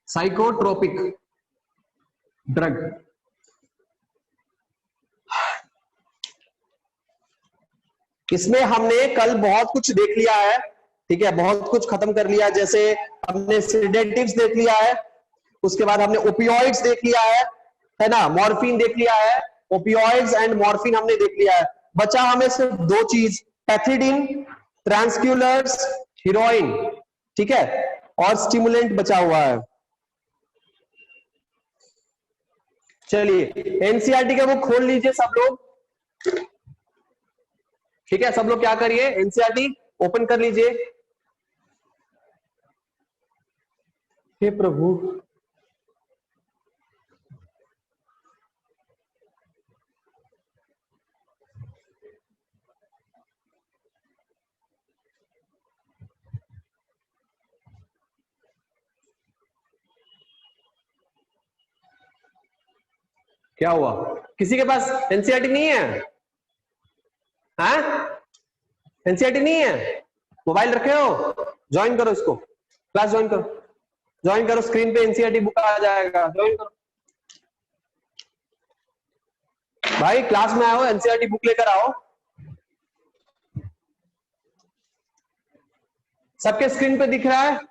साइकोट्रोपिक ड्रग, इसमें हमने कल बहुत कुछ देख लिया है। ठीक है, बहुत कुछ खत्म कर लिया। जैसे हमने सेडेटिव्स देख लिया है, उसके बाद हमने ओपियोइड्स देख लिया है ना, मॉर्फिन देख लिया है। ओपियोइड्स एंड मॉर्फिन हमने देख लिया है। बचा हमें सिर्फ दो चीज, पैथिडीन, ट्रांसक्यूलर्स, हीरोइन, ठीक है, और स्टिमुलेंट बचा हुआ है। चलिए एनसीईआरटी का बुक खोल लीजिए सब लोग। ठीक है, सब लोग क्या करिए, एनसीईआरटी ओपन कर लीजिए। हे प्रभु, क्या हुआ? किसी के पास एनसीईआरटी नहीं है? हाँ, एनसीईआरटी नहीं है? मोबाइल रखे हो? ज्वाइन करो इसको, क्लास ज्वाइन करो, ज्वाइन करो। स्क्रीन पे एनसीईआरटी बुक आ जाएगा, ज्वाइन करो भाई। क्लास में आओ, एनसीईआरटी बुक लेकर आओ। सबके स्क्रीन पे दिख रहा है?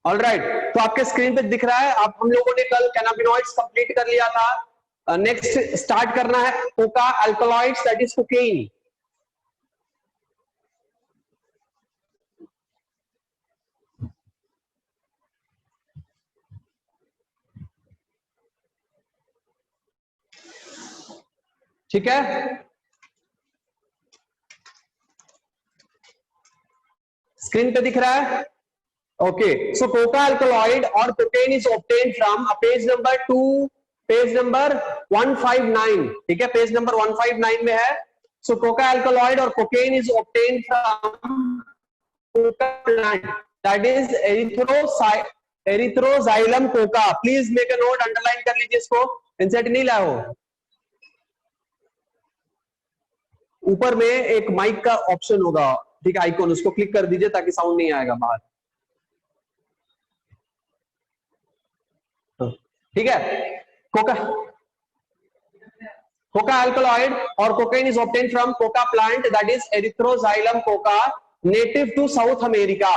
ऑलराइट, तो आपके स्क्रीन पे दिख रहा है। अब हम लोगों ने कल कैनाबिनॉइड्स कंप्लीट कर लिया था। नेक्स्ट स्टार्ट करना है Coca alkaloids, that is cocaine. ठीक है, स्क्रीन पे दिख रहा है? ओके, सो कोका अल्कलॉइड और cocaine is obtain from page number 2, page number 159। ठीक है, पेज नंबर 159 में है। सो कोका अल्कलॉइड और cocaine is obtain from coca plant, that is erythroxylum Coca. Please make a note, underline कर लीजिए इसको। इंसेट नहीं लाए हो? ऊपर में एक माइक का ऑप्शन होगा, ठीक है, आइकॉन, उसको क्लिक कर दीजिए ताकि साउंड नहीं आएगा बाहर। ठीक है, कोका कोका अल्कलॉइड और cocaine is obtain from coca plant, that is erythroxylum coca, native to South America.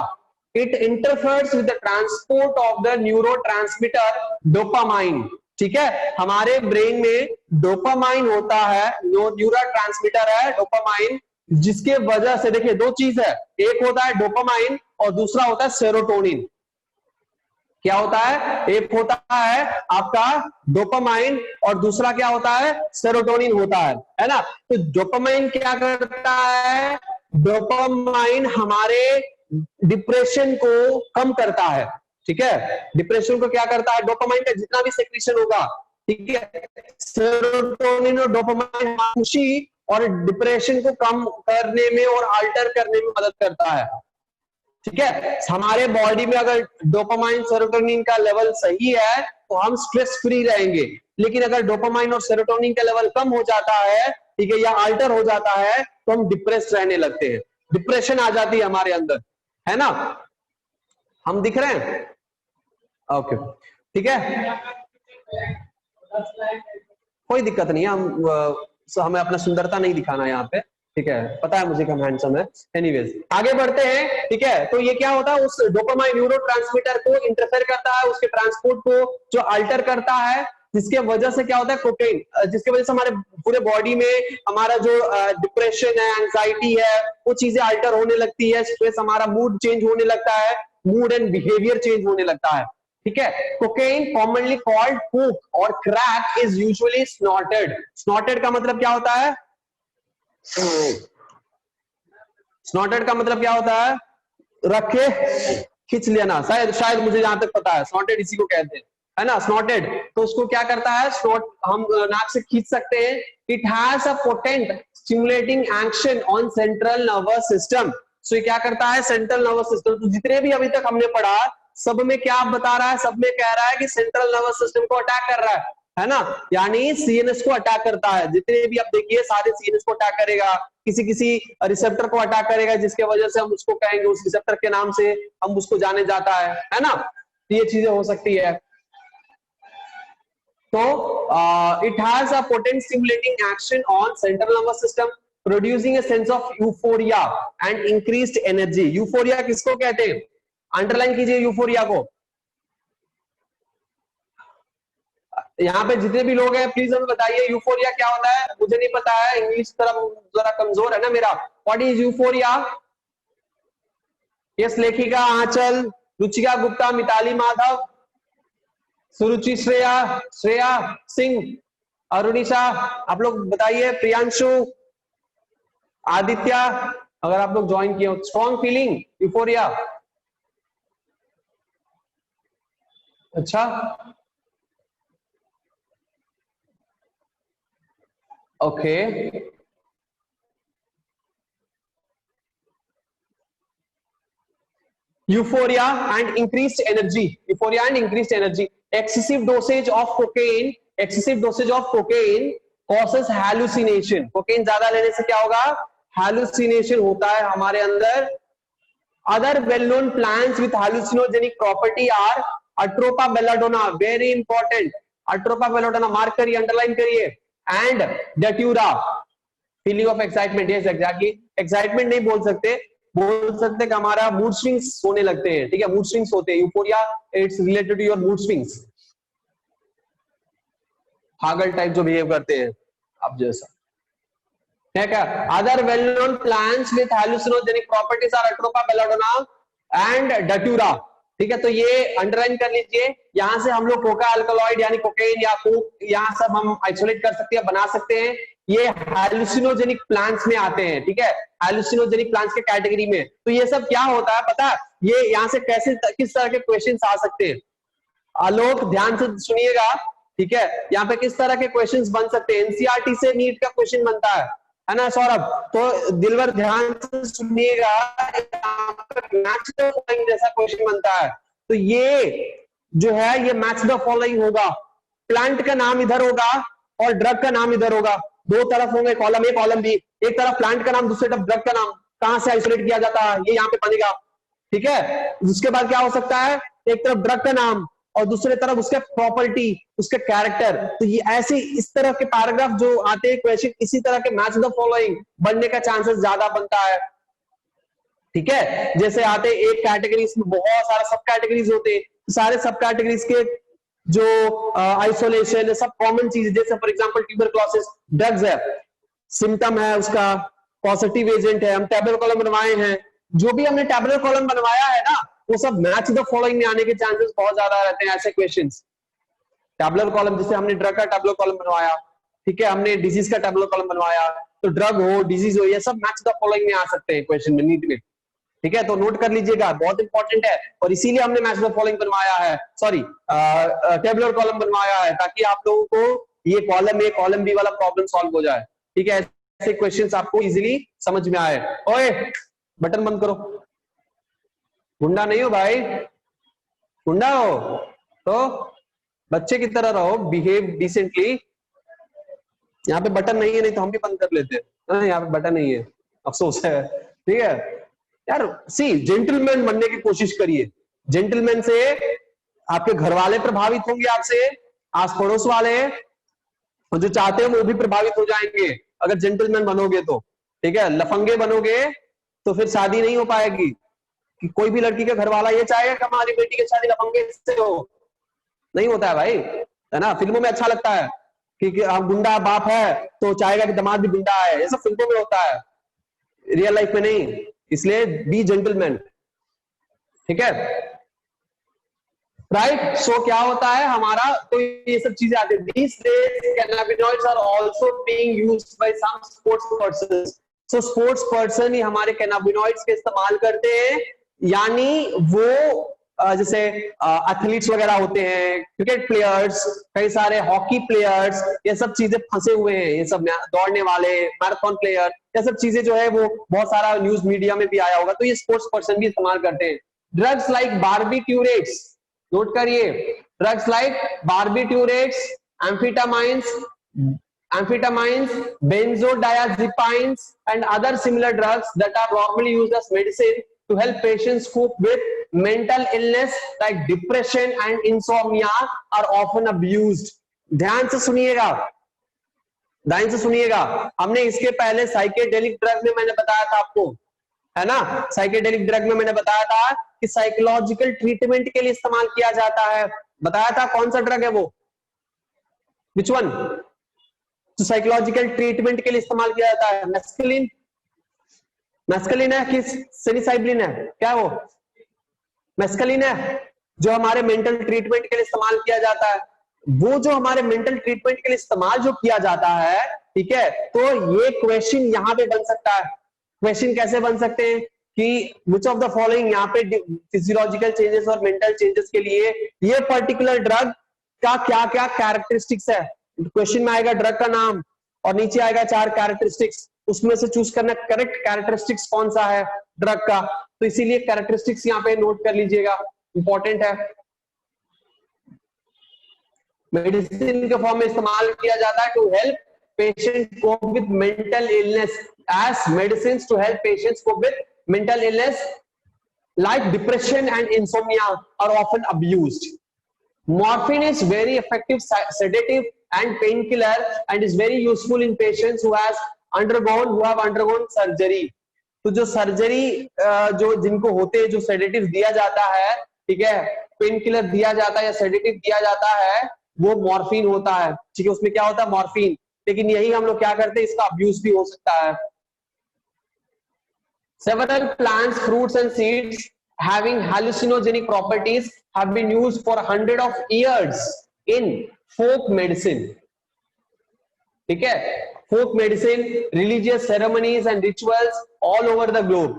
It interferes with the transport of the neurotransmitter dopamine. ठीक है, हमारे ब्रेन में डोपामाइन होता है, न्यूरोट्रांसमीटर है डोपामाइन, जिसके वजह से देखिए दो चीज है, एक होता है डोपामाइन और दूसरा होता है सेरोटोनिन। क्या होता है? एक होता है आपका डोपामाइन और दूसरा क्या होता है? सेरोटोनिन होता है ना। तो डोपामाइन क्या करता है? डोपामाइन हमारे डिप्रेशन को कम करता है, ठीक है। डिप्रेशन को क्या करता है, डोपामाइन का जितना भी सेक्रेशन होगा, ठीक है, सेरोटोनिन और डोपामाइन खुशी और डिप्रेशन को कम करने में और अल्टर करने में मदद करता है, ठीक है। हमारे बॉडी में अगर डोपामाइन सेरोटोनिन का लेवल सही है तो हम स्ट्रेस फ्री रहेंगे, लेकिन अगर डोपामाइन और सेरोटोनिन का लेवल कम हो जाता है, ठीक है, या अल्टर हो जाता है, तो हम डिप्रेस रहने लगते हैं, डिप्रेशन आ जाती है हमारे अंदर, है ना। हम दिख रहे हैं, ओके, ठीक है, कोई दिक्कत नहीं है। हमें अपना सुंदरता नहीं दिखाना यहाँ पे, ठीक है, पता है मुझे कि हम हैंडसम है। एनीवेज आगे बढ़ते हैं, ठीक है। तो ये क्या होता है, उस डोपामाइन न्यूरोट्रांसमीटर को इंटरफेयर करता है, उसके ट्रांसपोर्ट को जो अल्टर करता है, जिसके वजह से क्या होता है, कोकेन, जिसके वजह से हमारे पूरे बॉडी में हमारा जो डिप्रेशन है, एंजाइटी है, वो चीजें अल्टर होने लगती है, स्ट्रेस, हमारा मूड चेंज होने लगता है, मूड एंड बिहेवियर चेंज होने लगता है, ठीक है। कोकेन कॉमनली कॉल्ड कोक और क्रैक इज यूजुअली स्नॉटेड। स्नॉटेड का मतलब क्या होता है, स्नॉटेड का मतलब क्या होता है, रख के खींच लेना, शायद मुझे जहां तक पता है स्नॉटेड इसी को कहते हैं, है ना। स्नॉटेड, तो उसको क्या करता है, स्नॉट हम नाक से खींच सकते हैं। It has a potent stimulating action on central nervous system. So ये क्या करता है, सेंट्रल नर्वस सिस्टम। तो जितने भी अभी तक हमने पढ़ा, सब में क्या बता रहा है, सब में कह रहा है कि सेंट्रल नर्वस सिस्टम को अटैक कर रहा है ना, यानी सीएनएस को अटैक करता है। जितने भी आप देखिए सारे सीएनएस को अटैक करेगा, किसी किसी रिसेप्टर को अटैक करेगा, जिसके वजह से हम उसको कहेंगे, उस रिसेप्टर के नाम से हम उसको जाने जाता है ना। तो ये चीजें हो सकती है। तो it has a potent stimulating action on central nervous system, producing a sense of euphoria and increased energy. Euphoria किसको कहते हैं, अंडरलाइन कीजिए यूफोरिया को। यहाँ पे जितने भी लोग हैं प्लीज हमें बताइए यूफोरिया क्या होता है, मुझे नहीं पता है, इंग्लिश तरफ जरा कमजोर है ना मेरा। What is euphoria? यस, लेखिका आंचल, रुचिका गुप्ता, मिताली माधव, सुरुचि, श्रेया, श्रेया सिंह, अरुणिशा, आप लोग बताइए, प्रियांशु, आदित्य, अगर आप लोग ज्वाइन किए हो। स्ट्रॉन्ग फीलिंग यूफोरिया, अच्छा, okay, euphoria and increased energy, euphoria and increased energy, excessive dosage of cocaine, excessive dosage of cocaine causes hallucination। cocaine ज्यादा लेने से क्या होगा, hallucination होता है हमारे अंदर। other well known plants with hallucinogenic property are atropa belladonna, very important, atropa belladonna mark करिए, underline करिए, and datura, feeling of excitement, yes exactly, excitement नहीं बोल सकते, बोल सकते कि हमारा मूड स्विंग्स होने लगते हैं, ठीक है, मूड स्विंग्स होते हैं। Euphoria it's related to your mood swings, पागल टाइप जो बिहेव करते हैं आप जैसा, ठीक है। Other well known plants with hallucinogenic properties are Atropa belladonna and Datura, ठीक है। तो ये अंडरलाइन कर लीजिए, यहां से हम लोग कोका अल्कलॉइड यानी कोकेन या कोक, यहाँ सब हम आइसोलेट कर सकते हैं, बना सकते हैं। ये हालुसिनोजेनिक प्लांट्स में आते हैं, ठीक है, हालुसिनोजेनिक प्लांट्स के कैटेगरी में। तो ये सब क्या होता है पता है, ये यहाँ से कैसे किस तरह के क्वेश्चंस आ सकते हैं, आलोक ध्यान से सुनिएगा, ठीक है। यहाँ पे किस तरह के क्वेश्चंस बन सकते हैं, एनसीईआरटी से नीट का क्वेश्चन बनता है ना सौरभ, तो दिलवर ध्यान से सुनिएगा, मैच द फॉलोइंग जैसा क्वेश्चन बनता है। तो ये जो है ये मैच द फॉलोइंग होगा, प्लांट का नाम इधर होगा और ड्रग का नाम इधर होगा, दो तरफ होंगे, कॉलम ए कॉलम बी, एक तरफ प्लांट का नाम, दूसरी तरफ ड्रग का नाम, कहां से आइसोलेट किया जाता है ये यहाँ पे बनेगा, ठीक है। उसके बाद क्या हो सकता है, एक तरफ ड्रग का नाम और दूसरे तरफ उसके प्रॉपर्टी, उसके कैरेक्टर। तो ये ऐसे इस तरह के पैराग्राफ जो आते हैं क्वेश्चन, इसी तरह के मैच द फॉलोइंग बनने का चांसेस ज्यादा बनता है, ठीक है। जैसे आते एक कैटेगरीज में बहुत सारा सब कैटेगरीज होते हैं, सारे सब कैटेगरीज के जो आइसोलेशन सब कॉमन चीज, जैसे फॉर एग्जांपल ट्यूबरक्लोसिस ड्रग्स है, सिम्टम है उसका, पॉजिटिव एजेंट है, हम टेबुलर कॉलम बनवाए हैं, जो भी हमने टेबुलर कॉलम बनवाया है ना, वो सब मैच द फॉलोइंग में आने के चांसेस बहुत ज्यादा रहते हैं। ऐसे क्वेश्चंस टेबुलर कॉलम, जैसे हमने ड्रग का टेबुलर कॉलम बनवाया, ठीक है, हमने डिजीज का टेबुलर कॉलम बनवाया, तो ड्रग हो डिजीज हो ये सब मैच द फॉलोइंग में आ सकते हैं क्वेश्चन में, नीट में, ठीक है, तो नोट कर लीजिएगा, बहुत इंपॉर्टेंट है। और इसीलिए हमने मैच द फॉलोइंग बनवाया है, सॉरी टेबुलर कॉलम बनवाया है, ताकि आप लोगों को ये कॉलम ए कॉलम बी वाला प्रॉब्लम सॉल्व हो जाए। ठीक है, ऐसे क्वेश्चंस आपको इजीली समझ में आए। ओए बटन बंद करो, गुंडा नहीं हो भाई, गुंडा हो तो बच्चे की तरह रहो, बिहेव डिसेंटली। यहाँ पे बटन नहीं है, नहीं तो हम भी बंद कर लेते हैं। यहाँ पे बटन नहीं है, अफसोस है। ठीक है यार, सी जेंटलमैन बनने की कोशिश करिए। जेंटलमैन से आपके घर वाले प्रभावित होंगे, आपसे आस पड़ोस वाले, और जो चाहते हैं वो भी प्रभावित हो जाएंगे अगर जेंटलमैन बनोगे तो। ठीक है, लफंगे बनोगे तो फिर शादी नहीं हो पाएगी। कि कोई भी लड़की का घर वाला ये चाहेगा कि हमारी बेटी की शादी लफंगे से हो, नहीं होता है भाई, है ना। फिल्मों में अच्छा लगता है कि गुंडा बाप है तो चाहेगा कि दामाद भी गुंडा है, ये सब फिल्मों में होता है, रियल लाइफ में नहीं। इसलिए बी जेंटलमैन। ठीक है, राइट। सो क्या होता है हमारा, तो ये सब चीजें आती है। These days cannabinoids are also being used by some sports persons. So sports person ही हमारे कैनाबिनॉइड्स के इस्तेमाल करते हैं, यानी वो जैसे एथलीट्स वगैरह होते हैं, क्रिकेट प्लेयर्स, कई सारे हॉकी प्लेयर्स, ये सब चीजें फंसे हुए हैं। ये सब दौड़ने वाले, मैराथन प्लेयर, ये सब चीजें जो है वो बहुत सारा न्यूज मीडिया में भी आया होगा, तो ये स्पोर्ट्स पर्सन भी इस्तेमाल करते हैं। ड्रग्स लाइक बार्बिट्यूरेट्स, नोट करिए, drugs like barbiturates, amphetamines, benzodiazepines, and other similar drugs that are normally used as medicine to help patients cope with mental illness like depression and insomnia are often abused. ध्यान से सुनिएगा, ध्यान से सुनिएगा। हमने इसके पहले साइकेडेलिक ड्रग में मैंने बताया था आपको, है ना। साइकेडेलिक ड्रग में मैंने बताया था कि साइकोलॉजिकल ट्रीटमेंट के लिए इस्तेमाल किया जाता है। बताया था कौन सा ड्रग है वो, विच वन, तो साइकोलॉजिकल ट्रीटमेंट के लिए इस्तेमाल किया जाता है। मेस्कलिन, मेस्कलिन है कि सेनिसाइब्लिन है, क्या वो मेस्कलिन है, जो हमारे मेंटल ट्रीटमेंट के लिए इस्तेमाल किया जाता है। वो जो हमारे मेंटल ट्रीटमेंट के लिए इस्तेमाल जो किया जाता है, ठीक है, तो ये क्वेश्चन यहां पे बन सकता है। क्वेश्चन कैसे बन सकते हैं कि विच ऑफ द फॉलोइंग, यहाँ पे फिजियोलॉजिकल चेंजेस और मेंटल चेंजेस के लिए ये पर्टिकुलर ड्रग का क्या क्या कैरेक्टरिस्टिक्स है। क्वेश्चन में आएगा ड्रग का नाम और नीचे आएगा 4 कैरेक्टरिस्टिक्स, उसमें से चूज करना करेक्ट कैरेक्टरिस्टिक्स कौन सा है ड्रग का। तो इसीलिए कैरेक्टरिस्टिक्स यहाँ पे नोट कर लीजिएगा, इंपॉर्टेंट है। मेडिसिन के फॉर्म में इस्तेमाल किया जाता है to help patient cope with mental illness, as medicines to help patients cope with mental illness like depression and insomnia are often abused. Morphine is very effective sedative and painkiller and is very useful in patients who have undergone surgery. तो जो surgery जो जिनको होते हैं, जो sedative दिया जाता है, ठीक है, पेन किलर दिया जाता है या सेडेटिव दिया जाता है, वो मॉर्फिन होता है। ठीक है, उसमें क्या होता है, मॉर्फिन। लेकिन यही हम लोग क्या करते हैं, इसका अब्यूज भी हो सकता है। Several plants, fruits and seeds having hallucinogenic properties have been used for hundreds of years in folk medicine. ठीक है, folk medicine, religious ceremonies and rituals all over the globe.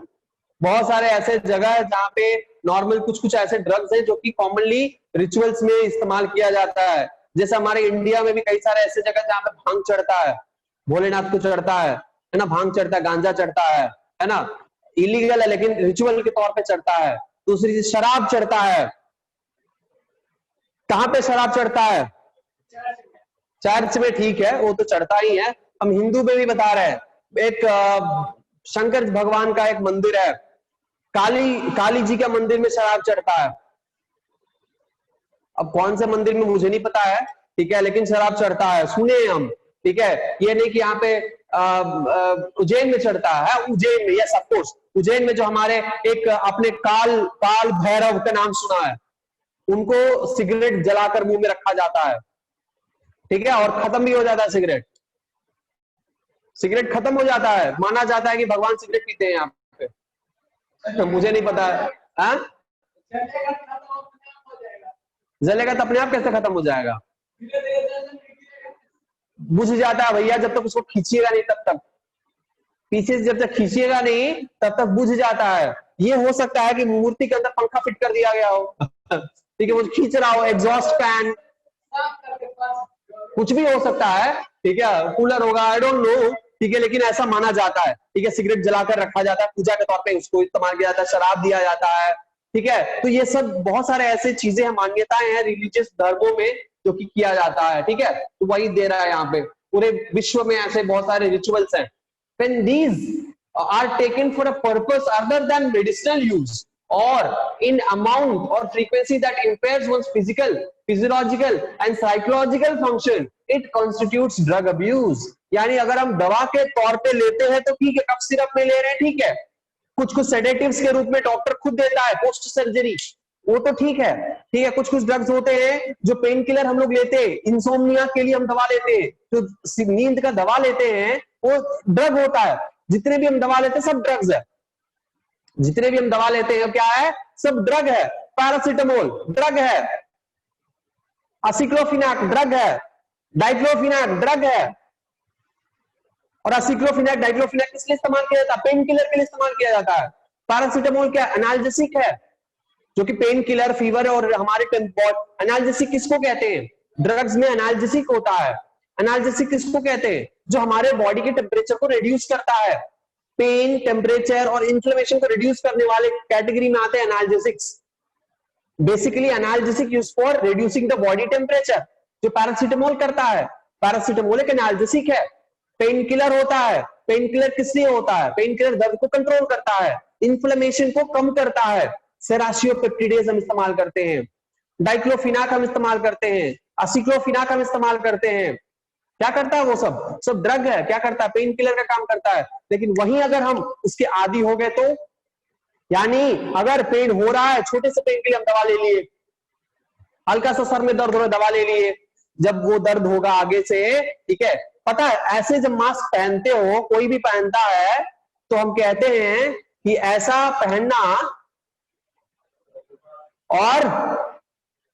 बहुत सारे ऐसे जगह है जहाँ पे नॉर्मल कुछ ऐसे ड्रग्स हैं जो कि कॉमनली रिचुअल्स में इस्तेमाल किया जाता है। जैसे हमारे इंडिया में भी कई सारे ऐसे जगह जहाँ पे भांग चढ़ता है, भोलेनाथ को चढ़ता है ना, भांग चढ़ता है, गांजा चढ़ता है ना, इलीगल है लेकिन रिचुअल के तौर पे चढ़ता है। दूसरी चीज शराब चढ़ता है। कहां पे शराब चढ़ता है, चर्च में, ठीक है, वो तो चढ़ता ही है। हम हिंदू में भी बता रहे हैं, एक शंकर भगवान का एक मंदिर है, काली जी का मंदिर में शराब चढ़ता है। अब कौन से मंदिर में मुझे नहीं पता है, ठीक है, लेकिन शराब चढ़ता है, सुने हम। ठीक है, ये नहीं कि यहाँ पे उज्जैन में चढ़ता है, उज्जैन में, यस ऑफ कोर्स, उज्जैन में जो हमारे एक अपने काल भैरव का नाम सुना है, उनको सिगरेट जलाकर मुंह में रखा जाता है, ठीक है, और खत्म भी हो जाता है सिगरेट खत्म हो जाता है। माना जाता है कि भगवान सिगरेट पीते हैं यहाँ पे, तो मुझे नहीं पता है। जलेगा तो अपने आप कैसे खत्म हो जाएगा, बुझ जाता है भैया, जब तक उसको खींचिएगा नहीं तब तक, पीछे जब तक खींचिएगा नहीं तब तक बुझ जाता है। ये हो सकता है कि मूर्ति के अंदर पंखा फिट कर दिया गया हो ठीक है, वो खींच रहा हो, एग्जॉस्ट फैन, कुछ भी हो सकता है, ठीक है, कूलर होगा, आई डोंट नो, ठीक है, लेकिन ऐसा माना जाता है, ठीक है, सिगरेट जलाकर रखा जाता है, पूजा के तौर पे उसको इस्तेमाल किया जाता है, शराब दिया जाता है, ठीक है, तो ये सब बहुत सारे ऐसे चीजें हैं, मान्यताएं हैं रिलीजियस धर्मों में जो कि किया जाता है, ठीक है, तो वही दे रहा है यहाँ पे, पूरे विश्व में ऐसे बहुत सारे रिचुअल्स हैं, when these are taken for a purpose other than medicinal use or in amount or frequency that impairs one's physical, physiological and psychological function, it constitutes drug abuse. यानी अगर हम दवा के तौर पे लेते हैं तो ठीक है, कफ सिरप में ले रहे हैं, ठीक है, कुछ कुछ सेडेटिव्स के रूप में डॉक्टर खुद देता है पोस्ट सर्जरी, वो तो ठीक है, ठीक है, कुछ कुछ ड्रग्स होते हैं जो पेन किलर हम लोग लेते हैं, इंसोम्निया के लिए हम दवा लेते हैं, जो नींद का दवा लेते हैं वो ड्रग होता है, जितने भी हम दवा लेते हैं सब ड्रग्स है, जितने भी हम दवा लेते हैं क्या है, सब ड्रग है, पैरासिटामोल ड्रग है, असिक्लोफिनाक ड्रग है, डाइक्लोफिनाक ड्रग है, और असिक्लोफिनाक डाइक्लोफिनाक किस लिए इस्तेमाल किया जाता है, पेन किलर के लिए इस्तेमाल किया जाता है, पैरासिटामोल क्या एनाल्जेसिक है, जो कि पेन किलर, फीवर और हमारे एनाल्जेसिक किसको कहते हैं, ड्रग्स में एनाल्जेसिक होता है, एनाल्जेसिक किसको कहते हैं, जो हमारे बॉडी के टेम्परेचर को रिड्यूस करता है, पेन, टेम्परेचर और इन्फ्लेमेशन को रिड्यूस करने वाले कैटेगरी में आते हैं analgesics, basically analgesic use for reducing the body temperature, जो पैरासिटामोल करता है, पैरासिटामोल एक एनाल्जेसिक है, पेन किलर होता है, पेन किलर किस लिए होता है, पेन किलर दर्द को कंट्रोल करता है, इन्फ्लेमेशन को कम करता है, सेराशियोपेप्टिडेज हम इस्तेमाल करते हैं, डाइक्लोफिनाक हम इस्तेमाल करते हैं, असिक्लोफिनाक हम इस्तेमाल करते हैं, क्या करता है वो सब सब ड्रग है, क्या करता है, पेन किलर का काम करता है, लेकिन वहीं अगर हम उसके आदी हो गए तो, यानी अगर पेन हो रहा है, छोटे से पेन के लिए हम दवा ले लिए, हल्का सा सर में दर्द हो रहा है दवा ले लिए, जब वो दर्द होगा आगे से, ठीक है, पता है ऐसे जब मास्क पहनते हो, कोई भी पहनता है तो हम कहते हैं कि ऐसा पहनना और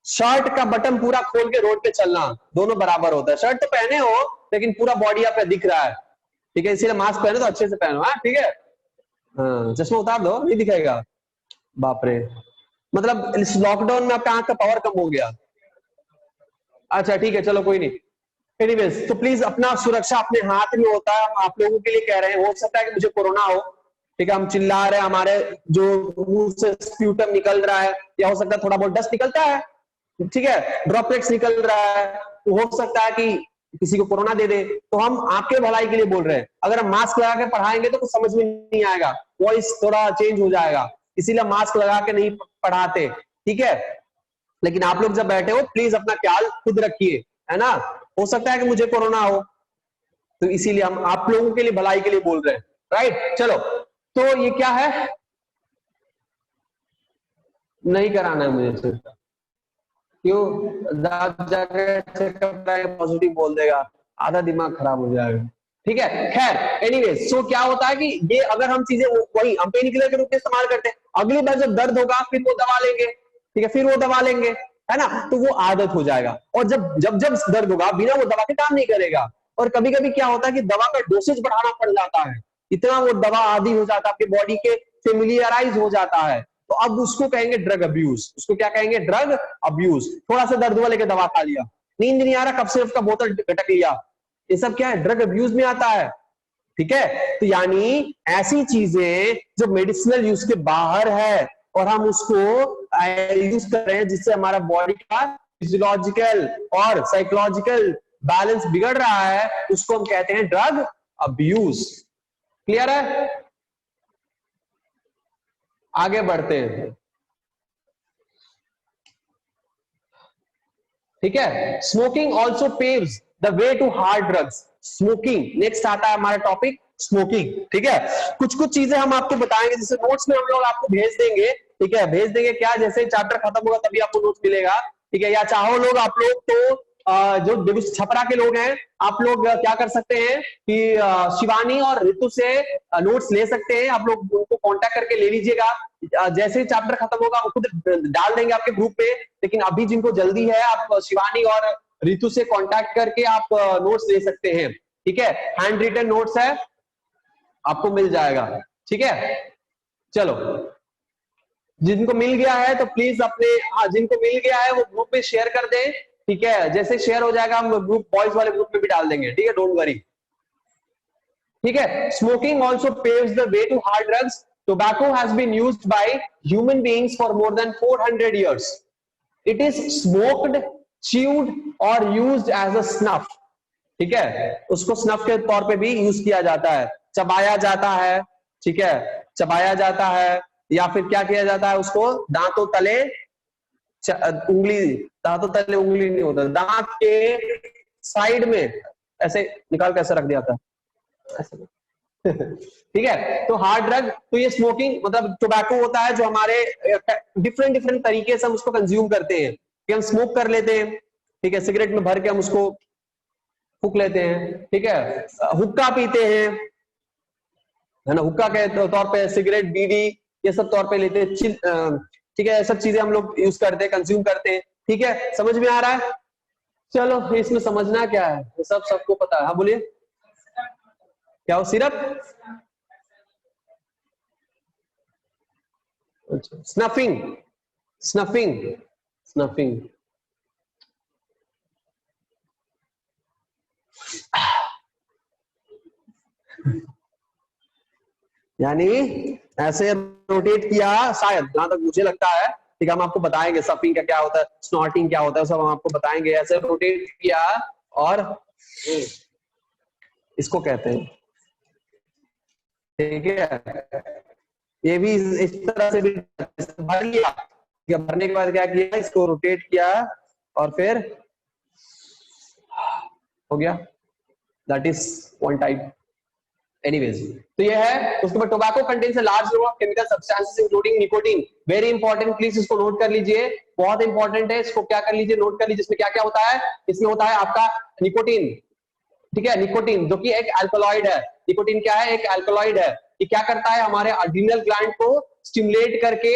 शर्ट का बटन पूरा खोल के रोड पे चलना दोनों बराबर होता है, शर्ट तो पहने हो लेकिन पूरा बॉडी आप पे दिख रहा है, ठीक है, इसीलिए मास्क पहने तो अच्छे से पहनो, हाँ ठीक है, हाँ चश्मा उतार दो नहीं दिखेगा, बाप रे, मतलब इस लॉकडाउन में आपका आंख का पावर कम हो गया, अच्छा ठीक है चलो कोई नहीं, एनीवेज तो प्लीज अपना सुरक्षा अपने हाथ में होता है, हम आप लोगों के लिए कह रहे हैं, हो सकता है कि मुझे कोरोना हो, ठीक है, हम चिल्ला रहे हैं, हमारे जो मुंह से स्प्यूटम निकल रहा है, या हो सकता है थोड़ा बहुत डस्ट निकलता है, ठीक है, ड्रॉपलेट्स निकल रहा है, तो हो सकता है कि किसी को कोरोना दे दे, तो हम आपके भलाई के लिए बोल रहे हैं, अगर हम मास्क लगा के पढ़ाएंगे तो कुछ समझ में नहीं आएगा, वॉइस थोड़ा चेंज हो जाएगा, इसीलिए मास्क लगा के नहीं पढ़ाते, ठीक है, लेकिन आप लोग जब बैठे हो प्लीज अपना ख्याल खुद रखिए, है ना, हो सकता है कि मुझे कोरोना हो, तो इसीलिए हम आप लोगों के लिए भलाई के लिए बोल रहे हैं, राइट, चलो, तो ये क्या है, नहीं कराना है मुझे, क्यों, जाकर चेकअप पॉजिटिव बोल देगा, आधा दिमाग खराब हो जाएगा, ठीक है, खैर एनीवेज, सो क्या होता है कि ये अगर हम चीजें वही हम पेन किलर के रूप में इस्तेमाल करते हैं, अगली बार जब दर्द होगा फिर वो दवा लेंगे, ठीक है, फिर वो दवा लेंगे, है ना, तो वो आदत हो जाएगा, और जब जब जब दर्द होगा बिना वो दवा के काम नहीं करेगा, और कभी कभी क्या होता है कि दवा का डोसेज बढ़ाना पड़ जाता है, इतना वो दवा आदी हो जाता है, आपके बॉडी के फेमिलियराइज हो जाता है, तो अब उसको कहेंगे ड्रग अब्यूज, उसको क्या कहेंगे, ड्रग अब्यूज, थोड़ा सा दर्द हुआ लेके दवा खा लिया, नींद नहीं आ रहा, कब सिर्फ का बोतल गटक लिया, ये सब क्या है, ड्रग अब्यूज में आता है, ठीक है, तो यानी ऐसी चीजें जो मेडिसिनल यूज के बाहर है और हम उसको यूज कर रहे हैं जिससे हमारा बॉडी का फिजियोलॉजिकल और साइकोलॉजिकल बैलेंस बिगड़ रहा है, उसको हम कहते हैं ड्रग अब्यूज, क्लियर है, आगे बढ़ते हैं, ठीक है, smoking also paves the way to hard drugs, smoking next आता है हमारा टॉपिक, स्मोकिंग, ठीक है, कुछ कुछ चीजें हम आपको बताएंगे, जैसे नोट्स में हम लोग आपको भेज देंगे, ठीक है, भेज देंगे क्या, जैसे चैप्टर खत्म होगा तभी आपको नोट्स मिलेगा, ठीक है, या चाहो लोग आप लोग तो जो छपरा के लोग हैं आप लोग क्या कर सकते हैं कि शिवानी और ऋतु से नोट्स ले सकते हैं, आप लोग उनको कांटेक्ट करके ले लीजिएगा, जैसे ही चैप्टर खत्म होगा वो खुद डाल देंगे आपके ग्रुप पे, लेकिन अभी जिनको जल्दी है आप शिवानी और ऋतु से कांटेक्ट करके आप नोट्स ले सकते हैं, ठीक है, हैंड रिटन नोट्स है, आपको मिल जाएगा, ठीक है, चलो जिनको मिल गया है तो प्लीज अपने, हाँ जिनको मिल गया है वो ग्रुप में शेयर कर दें, ठीक है। जैसे शेयर हो जाएगा हम ग्रुप बॉयज वाले ग्रुप में भी डाल देंगे, ठीक है, डोंट वरी, ठीक है। Smoking also paves the way to hard drugs. Tobacco has been used by human beings for more than 400 years. It is smoked, chewed और used as a snuff, ठीक है। उसको स्नफ के तौर पे भी यूज किया जाता है, चबाया जाता है, ठीक है, चबाया जाता है, या फिर क्या किया जाता है, उसको दांतों तले उंगली, दांतों तले उंगली नहीं होता, दांत के साइड में ऐसे निकाल के ऐसे रख दिया था ऐसे ठीक है। तो हार्ड ड्रग, तो ये स्मोकिंग मतलब टोबैको होता है जो हमारे डिफरेंट डिफरेंट तरीके से हम उसको कंज्यूम करते हैं, कि हम स्मोक कर लेते हैं, ठीक है, सिगरेट में भर के हम उसको फूक लेते हैं, ठीक है, हुक्का पीते हैं, है ना, हुक्का के तौर पे, सिगरेट, बीड़ी, ये सब तौर पे लेते हैं, ठीक है, सब चीजें हम लोग यूज करते हैं, कंज्यूम करते हैं, ठीक है, समझ में आ रहा है। चलो इसमें समझना क्या है, ये सब सबको पता है। हाँ बोलिए, क्या हो, सिरप, अच्छा, स्नफिंग, स्नफिंग, स्नफिंग, यानी ऐसे रोटेट किया, शायद जहां तक मुझे लगता है, ठीक है, हम आपको बताएंगे सफिंग का क्या होता है, स्नॉटिंग क्या होता है, सब हम आपको बताएंगे। ऐसे रोटेट किया और इसको कहते हैं, ठीक है, ये भी इस तरह से भी भर लिया, भरने के बाद क्या किया, इसको रोटेट किया और फिर हो गया, that is one type. Anyways, तो ये है। उसके बाद tobacco contains a large number of chemical substances including nicotine, very important, please इसको नोट कर लीजिए, बहुत इंपॉर्टेंट है, इसको क्या कर लीजिए, नोट कर लीजिए। इसमें क्या क्या होता है, इसमें होता है आपका निकोटीन, ठीक है, निकोटीन जो कि एक अल्कलॉइड है। निकोटीन क्या है, एक अल्कलॉइड है। ये क्या करता है, हमारे एड्रिनल ग्लैंड को स्टिमुलेट करके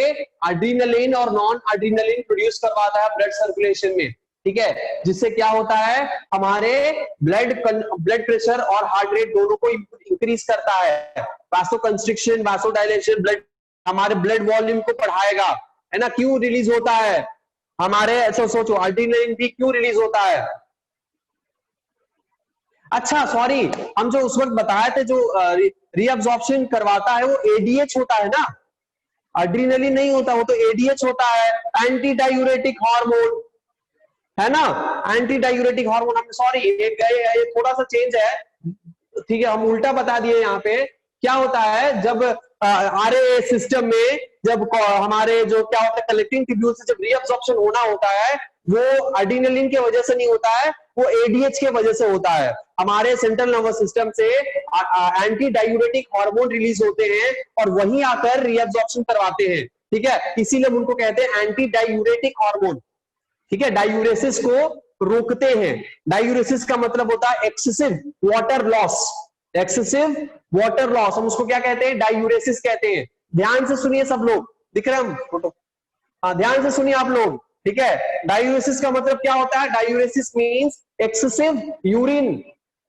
एड्रिनलिन और नॉन एड्रिनलिन प्रोड्यूस करवाता है ब्लड सर्कुलेशन में, ठीक है, जिससे क्या होता है, हमारे ब्लड प्रेशर और हार्ट रेट दोनों को इंक्रीज करता है। वासोकंस्ट्रिक्शन, वासोडायलेशन, ब्लड, हमारे ब्लड वॉल्यूम को बढ़ाएगा, है ना। क्यों रिलीज होता है हमारे, ऐसा सोचो, एड्रिनलिन भी क्यों रिलीज होता है। अच्छा सॉरी, हम जो उस वक्त बताए थे, जो रीअब्जॉर्प्शन करवाता है वो एडीएच होता है ना, एड्रिनलिन नहीं होता, वो तो एडीएच होता है, एंटी डायूरेटिक हार्मोन, है ना, एंटी डायूरेटिक हार्मोन। हम सॉरी, ये थोड़ा सा चेंज है, ठीक है, हम उल्टा बता दिए। यहाँ पे क्या होता है, जब आरए सिस्टम में जब हमारे जो क्या होता है, कलेक्टिंग ट्यूब्यूल से जब रीअब्जॉर्प्शन होना होता है, वो एड्रिनलिन के वजह से नहीं होता है, वो एडीएच के वजह से होता है। हमारे सेंट्रल नर्वस सिस्टम से एंटी डायूरेटिक हार्मोन रिलीज होते हैं और वहीं आकर रीअब्जॉर्प्शन करवाते हैं, ठीक है, इसीलिए हम उनको कहते हैं एंटी डायूरेटिक हार्मोन, ठीक है, डायूरेसिस को रोकते हैं। डायूरेसिस का मतलब होता है excessive water loss, excessive water loss, हम उसको क्या कहते हैं, डायूरेसिस कहते हैं। ध्यान से सुनिए सब लोग, दिख रहा है फोटो, हाँ ध्यान से सुनिए आप लोग, ठीक है। डायूरेसिस का मतलब क्या होता है, diuresis means excessive urine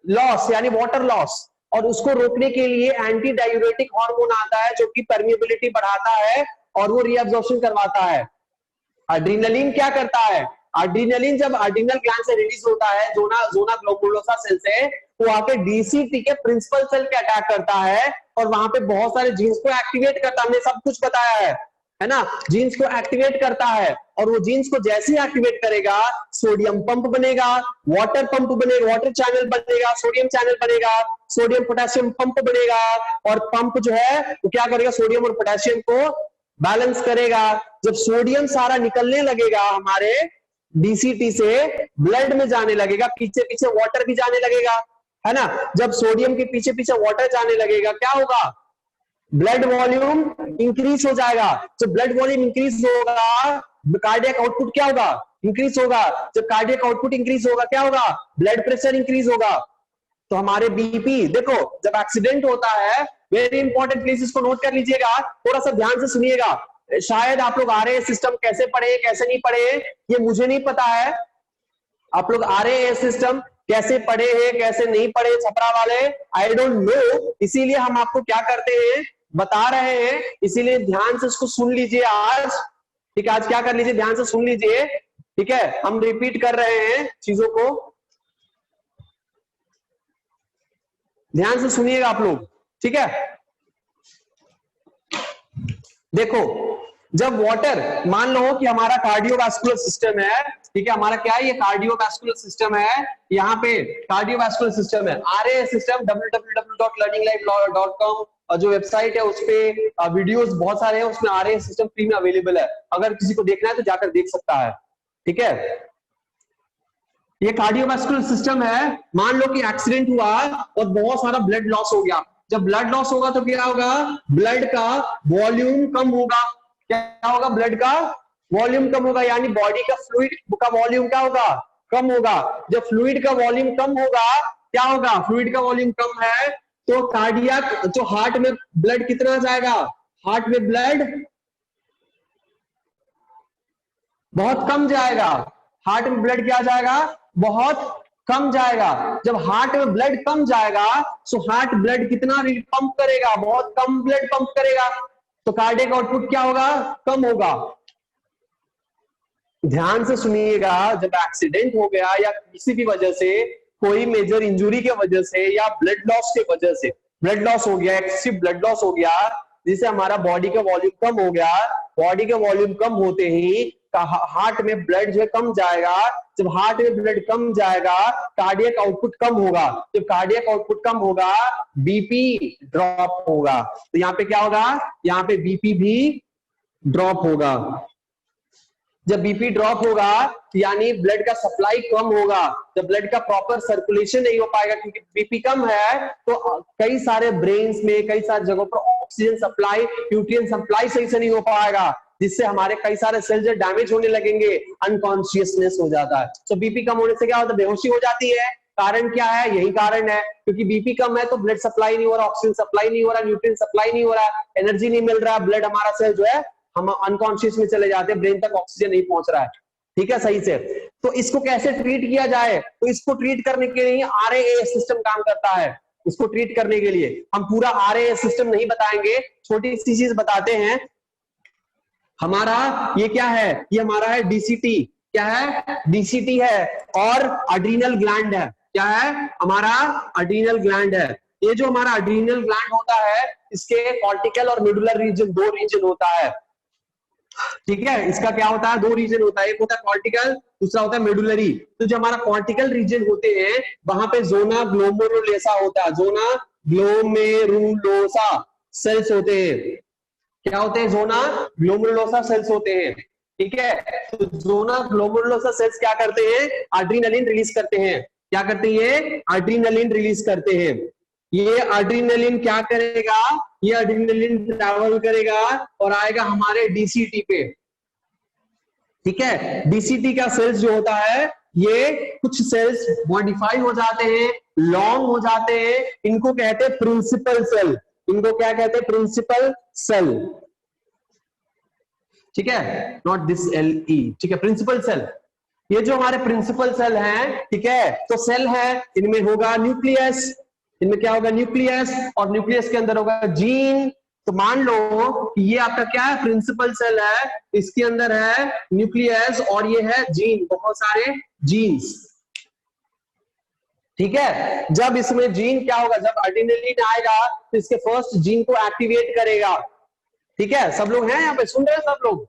loss, यानी वाटर लॉस, और उसको रोकने के लिए एंटी डायूरेटिक हार्मोन आता है जो कि परमिएबिलिटी बढ़ाता है और वो रीअब्जॉर्प्शन करवाता है। एड्रिनलिन क्या करता है, एड्रिनलिन जब एड्रिनल ग्लैंड से रिलीज होता है, जोना ग्लोबुलोसा सेल से, वो आके डीसीटी के प्रिंसिपल सेल पे अटैक करता है और वहां पे बहुत सारे जीन्स को एक्टिवेट करता है। हमने सब कुछ बताया है ना, जीन्स को एक्टिवेट करता है, और वो जीन्स को जैसे ही एक्टिवेट करेगा, सोडियम पंप बनेगा, वाटर पंप बनेगा, वाटर चैनल बनेगा, सोडियम चैनल बनेगा, सोडियम पोटेशियम पंप बनेगा, और पंप जो है वो क्या करेगा, सोडियम और पोटेशियम को बैलेंस करेगा। जब सोडियम सारा निकलने लगेगा हमारे डीसीटी से, ब्लड में जाने लगेगा, पीछे पीछे वाटर भी जाने लगेगा, है ना। जब सोडियम के पीछे पीछे वाटर जाने लगेगा, क्या होगा, ब्लड वॉल्यूम इंक्रीज हो जाएगा। जब ब्लड वॉल्यूम इंक्रीज होगा, कार्डियक आउटपुट क्या होगा, इंक्रीज होगा। जब कार्डियक आउटपुट इंक्रीज होगा, क्या होगा, ब्लड प्रेशर इंक्रीज होगा। तो हमारे बीपी, देखो जब एक्सीडेंट होता है, वेरी इंपॉर्टेंट, प्लीज इसको नोट कर लीजिएगा, थोड़ा सा ध्यान से सुनिएगा। शायद आप लोग आरए सिस्टम कैसे पढ़े कैसे नहीं पढ़े ये मुझे नहीं पता है, आप लोग आरए सिस्टम कैसे पढ़े हैं कैसे नहीं पढ़े, छपरा वाले, आई डोंट नो। इसीलिए हम आपको क्या करते हैं, बता रहे हैं, इसीलिए ध्यान से इसको सुन लीजिए आज। ठीक है, आज क्या कर लीजिए, ध्यान से सुन लीजिए। ठीक है, हम रिपीट कर रहे हैं चीजों को, ध्यान से सुनिएगा आप लोग। ठीक है, देखो, जब वाटर, मान लो कि हमारा कार्डियोवास्कुलर सिस्टम है, ठीक है, हमारा क्या है, ये कार्डियोवास्कुलर सिस्टम है, यहाँ पे कार्डियोवास्कुलर सिस्टम है, आरए सिस्टम, www.learninglife.com जो वेबसाइट है उसपे वीडियोस बहुत सारे हैं, उसमें आरए सिस्टम फ्री में अवेलेबल है, अगर किसी को देखना है तो जाकर देख सकता है। ठीक है, ये कार्डियोवास्कुलर सिस्टम है। मान लो कि एक्सीडेंट हुआ और बहुत सारा ब्लड लॉस हो गया, जब ब्लड लॉस होगा तो क्या होगा, ब्लड का वॉल्यूम कम होगा। क्या होगा, ब्लड का वॉल्यूम कम होगा, यानी बॉडी का फ्लूइड का वॉल्यूम क्या होगा, कम होगा। जब फ्लूइड का वॉल्यूम कम होगा, क्या होगा, फ्लूइड का वॉल्यूम कम है तो कार्डियक, जो हार्ट में ब्लड कितना जाएगा, हार्ट में ब्लड बहुत कम जाएगा, हार्ट में ब्लड क्या जाएगा, बहुत कम जाएगा। जब हार्ट में ब्लड कम जाएगा तो हार्ट ब्लड कितना पंप करेगा, बहुत कम ब्लड पंप करेगा, तो कार्डियक आउटपुट क्या होगा, कम होगा। ध्यान से सुनिएगा, जब एक्सीडेंट हो गया या किसी भी वजह से, कोई मेजर इंजुरी के वजह से या ब्लड लॉस के वजह से, ब्लड लॉस हो गया, एक्सेसिव ब्लड लॉस हो गया, जिससे हमारा बॉडी का वॉल्यूम कम हो गया, बॉडी का वॉल्यूम कम होते ही हार्ट में ब्लड जो है कम जाएगा। जब हार्ट में ब्लड कम जाएगा, कार्डियक आउटपुट कम होगा, जब कार्डियक आउटपुट कम होगा, बीपी ड्रॉप होगा। तो यहाँ पे क्या होगा, यहाँ पे बीपी भी ड्रॉप होगा। जब बीपी ड्रॉप होगा यानी ब्लड का सप्लाई कम होगा, जब ब्लड का प्रॉपर सर्कुलेशन नहीं हो पाएगा, क्योंकि बीपी कम है तो कई सारे ब्रेन्स में, कई सारे जगहों पर ऑक्सीजन सप्लाई, न्यूट्रिएंट सप्लाई सही से नहीं हो पाएगा, जिससे हमारे कई सारे सेल्स डैमेज होने लगेंगे, अनकॉन्शियसनेस हो जाता है। तो बीपी कम होने से क्या होता है, बेहोशी हो जाती है। कारण क्या है, यही कारण है, क्योंकि बीपी कम है तो ब्लड सप्लाई नहीं हो रहा, ऑक्सीजन सप्लाई नहीं हो रहा, न्यूट्रिएंट सप्लाई नहीं हो रहा, एनर्जी नहीं मिल रहा, ब्लड हमारा सेल जो है हम अनकॉन्शियस में चले जाते हैं, ब्रेन तक ऑक्सीजन नहीं पहुंच रहा है। ठीक है, सही से। तो इसको कैसे ट्रीट किया जाए, तो इसको ट्रीट करने के लिए आरएए सिस्टम काम करता है। इसको ट्रीट करने के लिए हम पूरा आरएए सिस्टम नहीं बताएंगे, छोटी सी चीज बताते हैं। हमारा ये क्या है, ये हमारा है डीसीटी, क्या है, डीसीटी है, और अड्रीनल ग्लैंड है। क्या है, हमारा अड्रीनल ग्लैंड है। ये जो हमारा अड्रीनल ग्लैंड होता है, इसके कॉर्टिकल और मेडुलर रीजन, दो रीजन होता है। ठीक है, इसका क्या होता है, दो रीजन होता है, एक होता है कॉर्टिकल, दूसरा होता है मेडुलरी। तो जो हमारा कॉर्टिकल रीजन होते हैं, वहां पे जोना ग्लोमेरुलोसा होता है, जोना ग्लोमेरुलोसा सेल्स होते हैं। क्या होते हैं, जोना ग्लोमेरुलोसा सेल्स होते हैं। ठीक है, तो जोना ग्लोमेरुलोसा सेल्स क्या करते हैं, एड्रेनालिन रिलीज करते हैं। क्या करते हैं, एड्रेनालिन रिलीज करते हैं। ये एड्रेनालिन क्या करेगा, ये एड्रेनालिन ट्रैवल करेगा और आएगा हमारे डीसीटी पे। ठीक है, डीसीटी का सेल्स जो होता है, ये कुछ सेल्स मॉडिफाई हो जाते हैं, लॉन्ग हो जाते हैं, इनको कहते हैं प्रिंसिपल सेल। इनको क्या कहते हैं, प्रिंसिपल सेल। ठीक है, नॉट दिस एल ई, ठीक है, प्रिंसिपल सेल। ये जो हमारे प्रिंसिपल सेल हैं, ठीक है, तो सेल है, इनमें होगा न्यूक्लियस, इनमें क्या होगा, न्यूक्लियस, और न्यूक्लियस के अंदर होगा जीन। तो मान लो कि ये आपका क्या है, प्रिंसिपल सेल है, इसके अंदर है न्यूक्लियस और ये है जीन, बहुत सारे जीन्स। ठीक है, जब इसमें जीन क्या होगा, जब एड्रेनालिन आएगा तो इसके फर्स्ट जीन को एक्टिवेट करेगा। ठीक है, सब लोग हैं यहाँ पे, सुन रहे हैं सब लोग?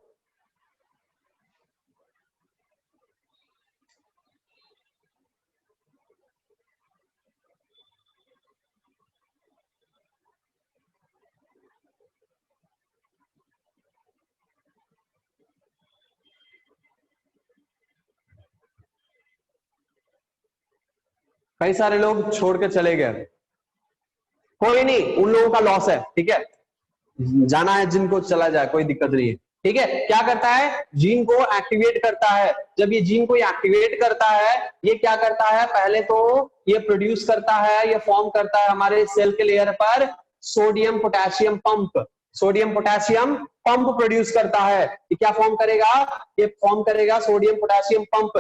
कई सारे लोग छोड़ के चले गए, कोई नहीं, उन लोगों का लॉस है। ठीक है, जाना है जिनको चला जाए, कोई दिक्कत नहीं है। ठीक है, क्या करता है, जीन को एक्टिवेट करता है। जब ये जीन को एक्टिवेट करता है, ये क्या करता है, पहले तो ये प्रोड्यूस करता है, ये फॉर्म करता है हमारे सेल के लेयर पर sodium potassium pump. Sodium potassium pump produce करता है। ये क्या फॉर्म करेगा, ये फॉर्म करेगा सोडियम पोटेशियम पंप।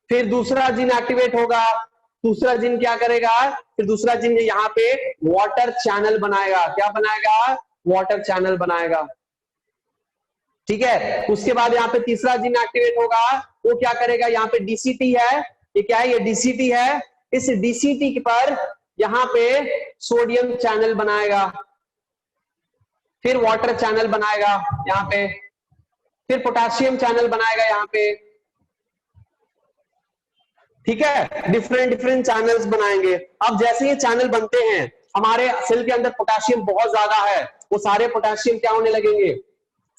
फिर दूसरा जीन एक्टिवेट होगा, दूसरा जीन क्या करेगा, फिर दूसरा जीन यहाँ पे वाटर चैनल बनाएगा। क्या बनाएगा, वाटर चैनल बनाएगा। ठीक है, उसके बाद यहाँ पे तीसरा जीन एक्टिवेट होगा, वो क्या करेगा, यहाँ पे डीसीटी है, ये क्या है, ये डीसीटी है, इस डीसीटी पर यहाँ पे सोडियम चैनल बनाएगा, फिर वाटर चैनल बनाएगा यहाँ पे, फिर पोटेशियम चैनल बनाएगा यहाँ पे। ठीक है, डिफरेंट डिफरेंट चैनल्स बनाएंगे। अब जैसे ये चैनल बनते हैं, हमारे सेल के अंदर पोटेशियम बहुत ज्यादा है, वो सारे पोटेशियम क्या होने लगेंगे,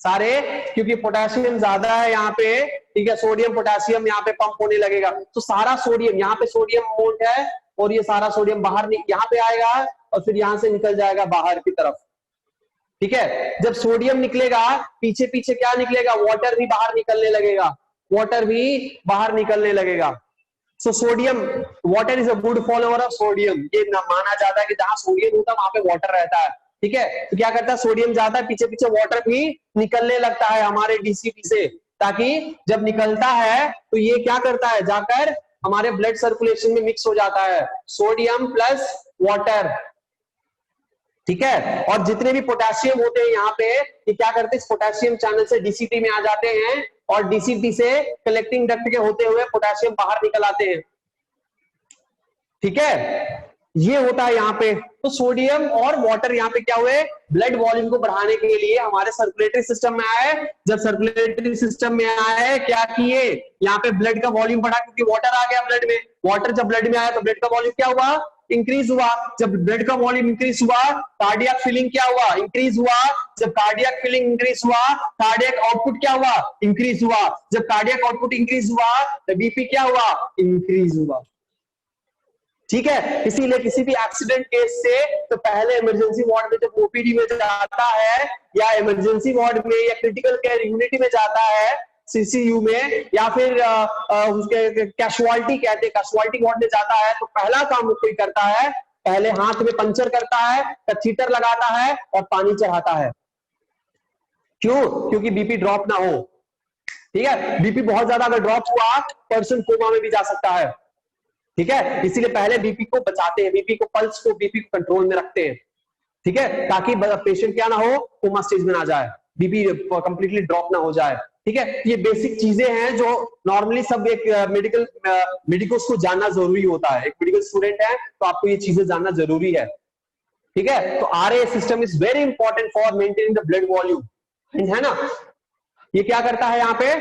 सारे, क्योंकि पोटेशियम ज्यादा है यहाँ पे, ठीक है, सोडियम पोटेशियम यहाँ पे पंप होने लगेगा, तो सारा सोडियम, यहाँ पे सोडियम अमाउंट है और ये सारा सोडियम बाहर यहाँ पे आएगा और फिर यहां से निकल जाएगा बाहर की तरफ। ठीक है, जब सोडियम निकलेगा, पीछे पीछे क्या निकलेगा, वाटर भी बाहर निकलने लगेगा, वाटर भी बाहर निकलने लगेगा। So sodium, water is a good follower of sodium, ये माना जाता है कि जहां सोडियम होता है वहां पे वाटर रहता है। ठीक है, तो क्या करता है, सोडियम जाता है, पीछे पीछे वाटर भी निकलने लगता है हमारे डीसीटी से, ताकि जब निकलता है तो ये क्या करता है, जाकर हमारे ब्लड सर्कुलेशन में मिक्स हो जाता है, सोडियम प्लस वाटर। ठीक है, और जितने भी पोटेशियम होते हैं यहाँ पे, ये क्या करते हैं, इस पोटेशियम चैनल से डीसीटी में आ जाते हैं और डीसीटी से कलेक्टिंग डक्ट के होते हुए पोटेशियम बाहर निकल आते हैं। ठीक है, ये होता है यहाँ पे। तो सोडियम और वाटर यहाँ पे क्या हुए, ब्लड वॉल्यूम को बढ़ाने के लिए हमारे सर्कुलेटरी सिस्टम में आए। जब सर्कुलेटरी सिस्टम में आए, क्या किए, यहाँ पे ब्लड का वॉल्यूम बढ़ा, क्योंकि वाटर आ गया ब्लड में, वाटर जब ब्लड में आया तो ब्लड का वॉल्यूम क्या हुआ, इंक्रीज हुआ। जब ब्लड का वॉल्यूम इंक्रीज हुआ, कार्डियक फिलिंग क्या हुआ, इंक्रीज हुआ। जब कार्डियक फिलिंग इंक्रीज हुआ, कार्डियक आउटपुट क्या हुआ, इंक्रीज हुआ। जब कार्डियक आउटपुट इंक्रीज हुआ तो बीपी क्या हुआ, इंक्रीज हुआ। ठीक है, इसीलिए किसी भी एक्सीडेंट केस से तो पहले इमरजेंसी वार्ड में जब ओपीडी में जाता है, या इमरजेंसी वार्ड में, या क्रिटिकल केयर यूनिट में जाता है, सीसीयू में, या फिर उसके कैशुअलिटी कहते हैं, कैशुअलिटी वार्ड में जाता है, तो पहला काम कोई करता है, पहले हाथ में पंचर करता है, कैथीटर लगाता है और पानी चढ़ाता है। क्यों, क्योंकि बीपी ड्रॉप ना हो। ठीक है, बीपी बहुत ज्यादा अगर ड्रॉप हुआ, पर्सन कोमा में भी जा सकता है। ठीक है, इसीलिए पहले बीपी को बचाते हैं, बीपी को, पल्स को, बीपी को कंट्रोल में रखते हैं। ठीक है, ताकि पेशेंट क्या ना हो, कोमा स्टेज में ना जाए, बीपी कंप्लीटली ड्रॉप ना हो जाए। ठीक है, ये बेसिक चीजें हैं जो नॉर्मली सब एक मेडिकोस को जानना जरूरी होता है। एक मेडिकल स्टूडेंट है तो आपको ये चीजें जानना जरूरी है। ठीक है, तो RA system is very important for maintaining the blood volume, है ना। ये क्या करता है यहाँ पे,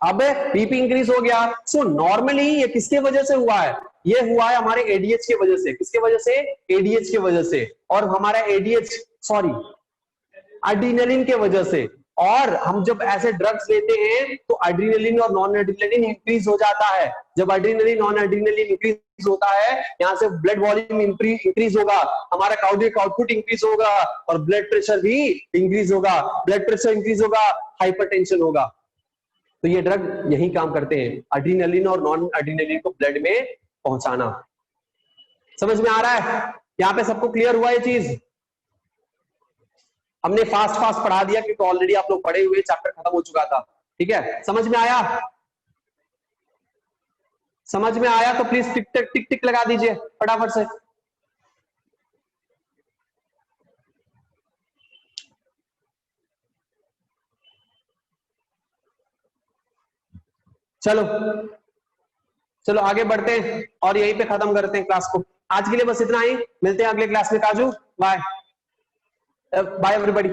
अब बीपी इंक्रीज हो गया। सो नॉर्मली ये किसके वजह से हुआ है, ये हुआ है हमारे एडीएच की वजह से। किसके वजह से, एडीएच की वजह से। और हमारा एडीएच, सॉरी, एड्रेनलिन के वजह से। और हम जब ऐसे ड्रग्स लेते हैं तो एड्रेनलिन और नॉन एड्रेनलिन इंक्रीज हो जाता है। जब एड्रेनलिन नॉन एड्रेनलिन इंक्रीज होता है, यहाँ से ब्लड वॉल्यूम इंक्रीज होगा, हमारा कार्डियक आउटपुट इंक्रीज होगा और ब्लड प्रेशर भी इंक्रीज होगा। ब्लड प्रेशर इंक्रीज होगा, हाइपरटेंशन होगा। तो ये ड्रग यही काम करते हैं, एड्रेनलिन और नॉन एड्रेनलिन को ब्लड में पहुंचाना। समझ में आ रहा है, यहाँ पे सबको क्लियर हुआ ये चीज। हमने फास्ट फास्ट पढ़ा दिया क्योंकि ऑलरेडी आप लोग पढ़े हुए, चैप्टर खत्म हो चुका था। ठीक है, समझ में आया, समझ में आया तो प्लीज टिक टिक टिक टिक लगा दीजिए फटाफट से। चलो चलो आगे बढ़ते हैं और यहीं पे खत्म करते हैं क्लास को। आज के लिए बस इतना ही, मिलते हैं अगले क्लास में। काजू, बाय बाय एवरीबॉडी।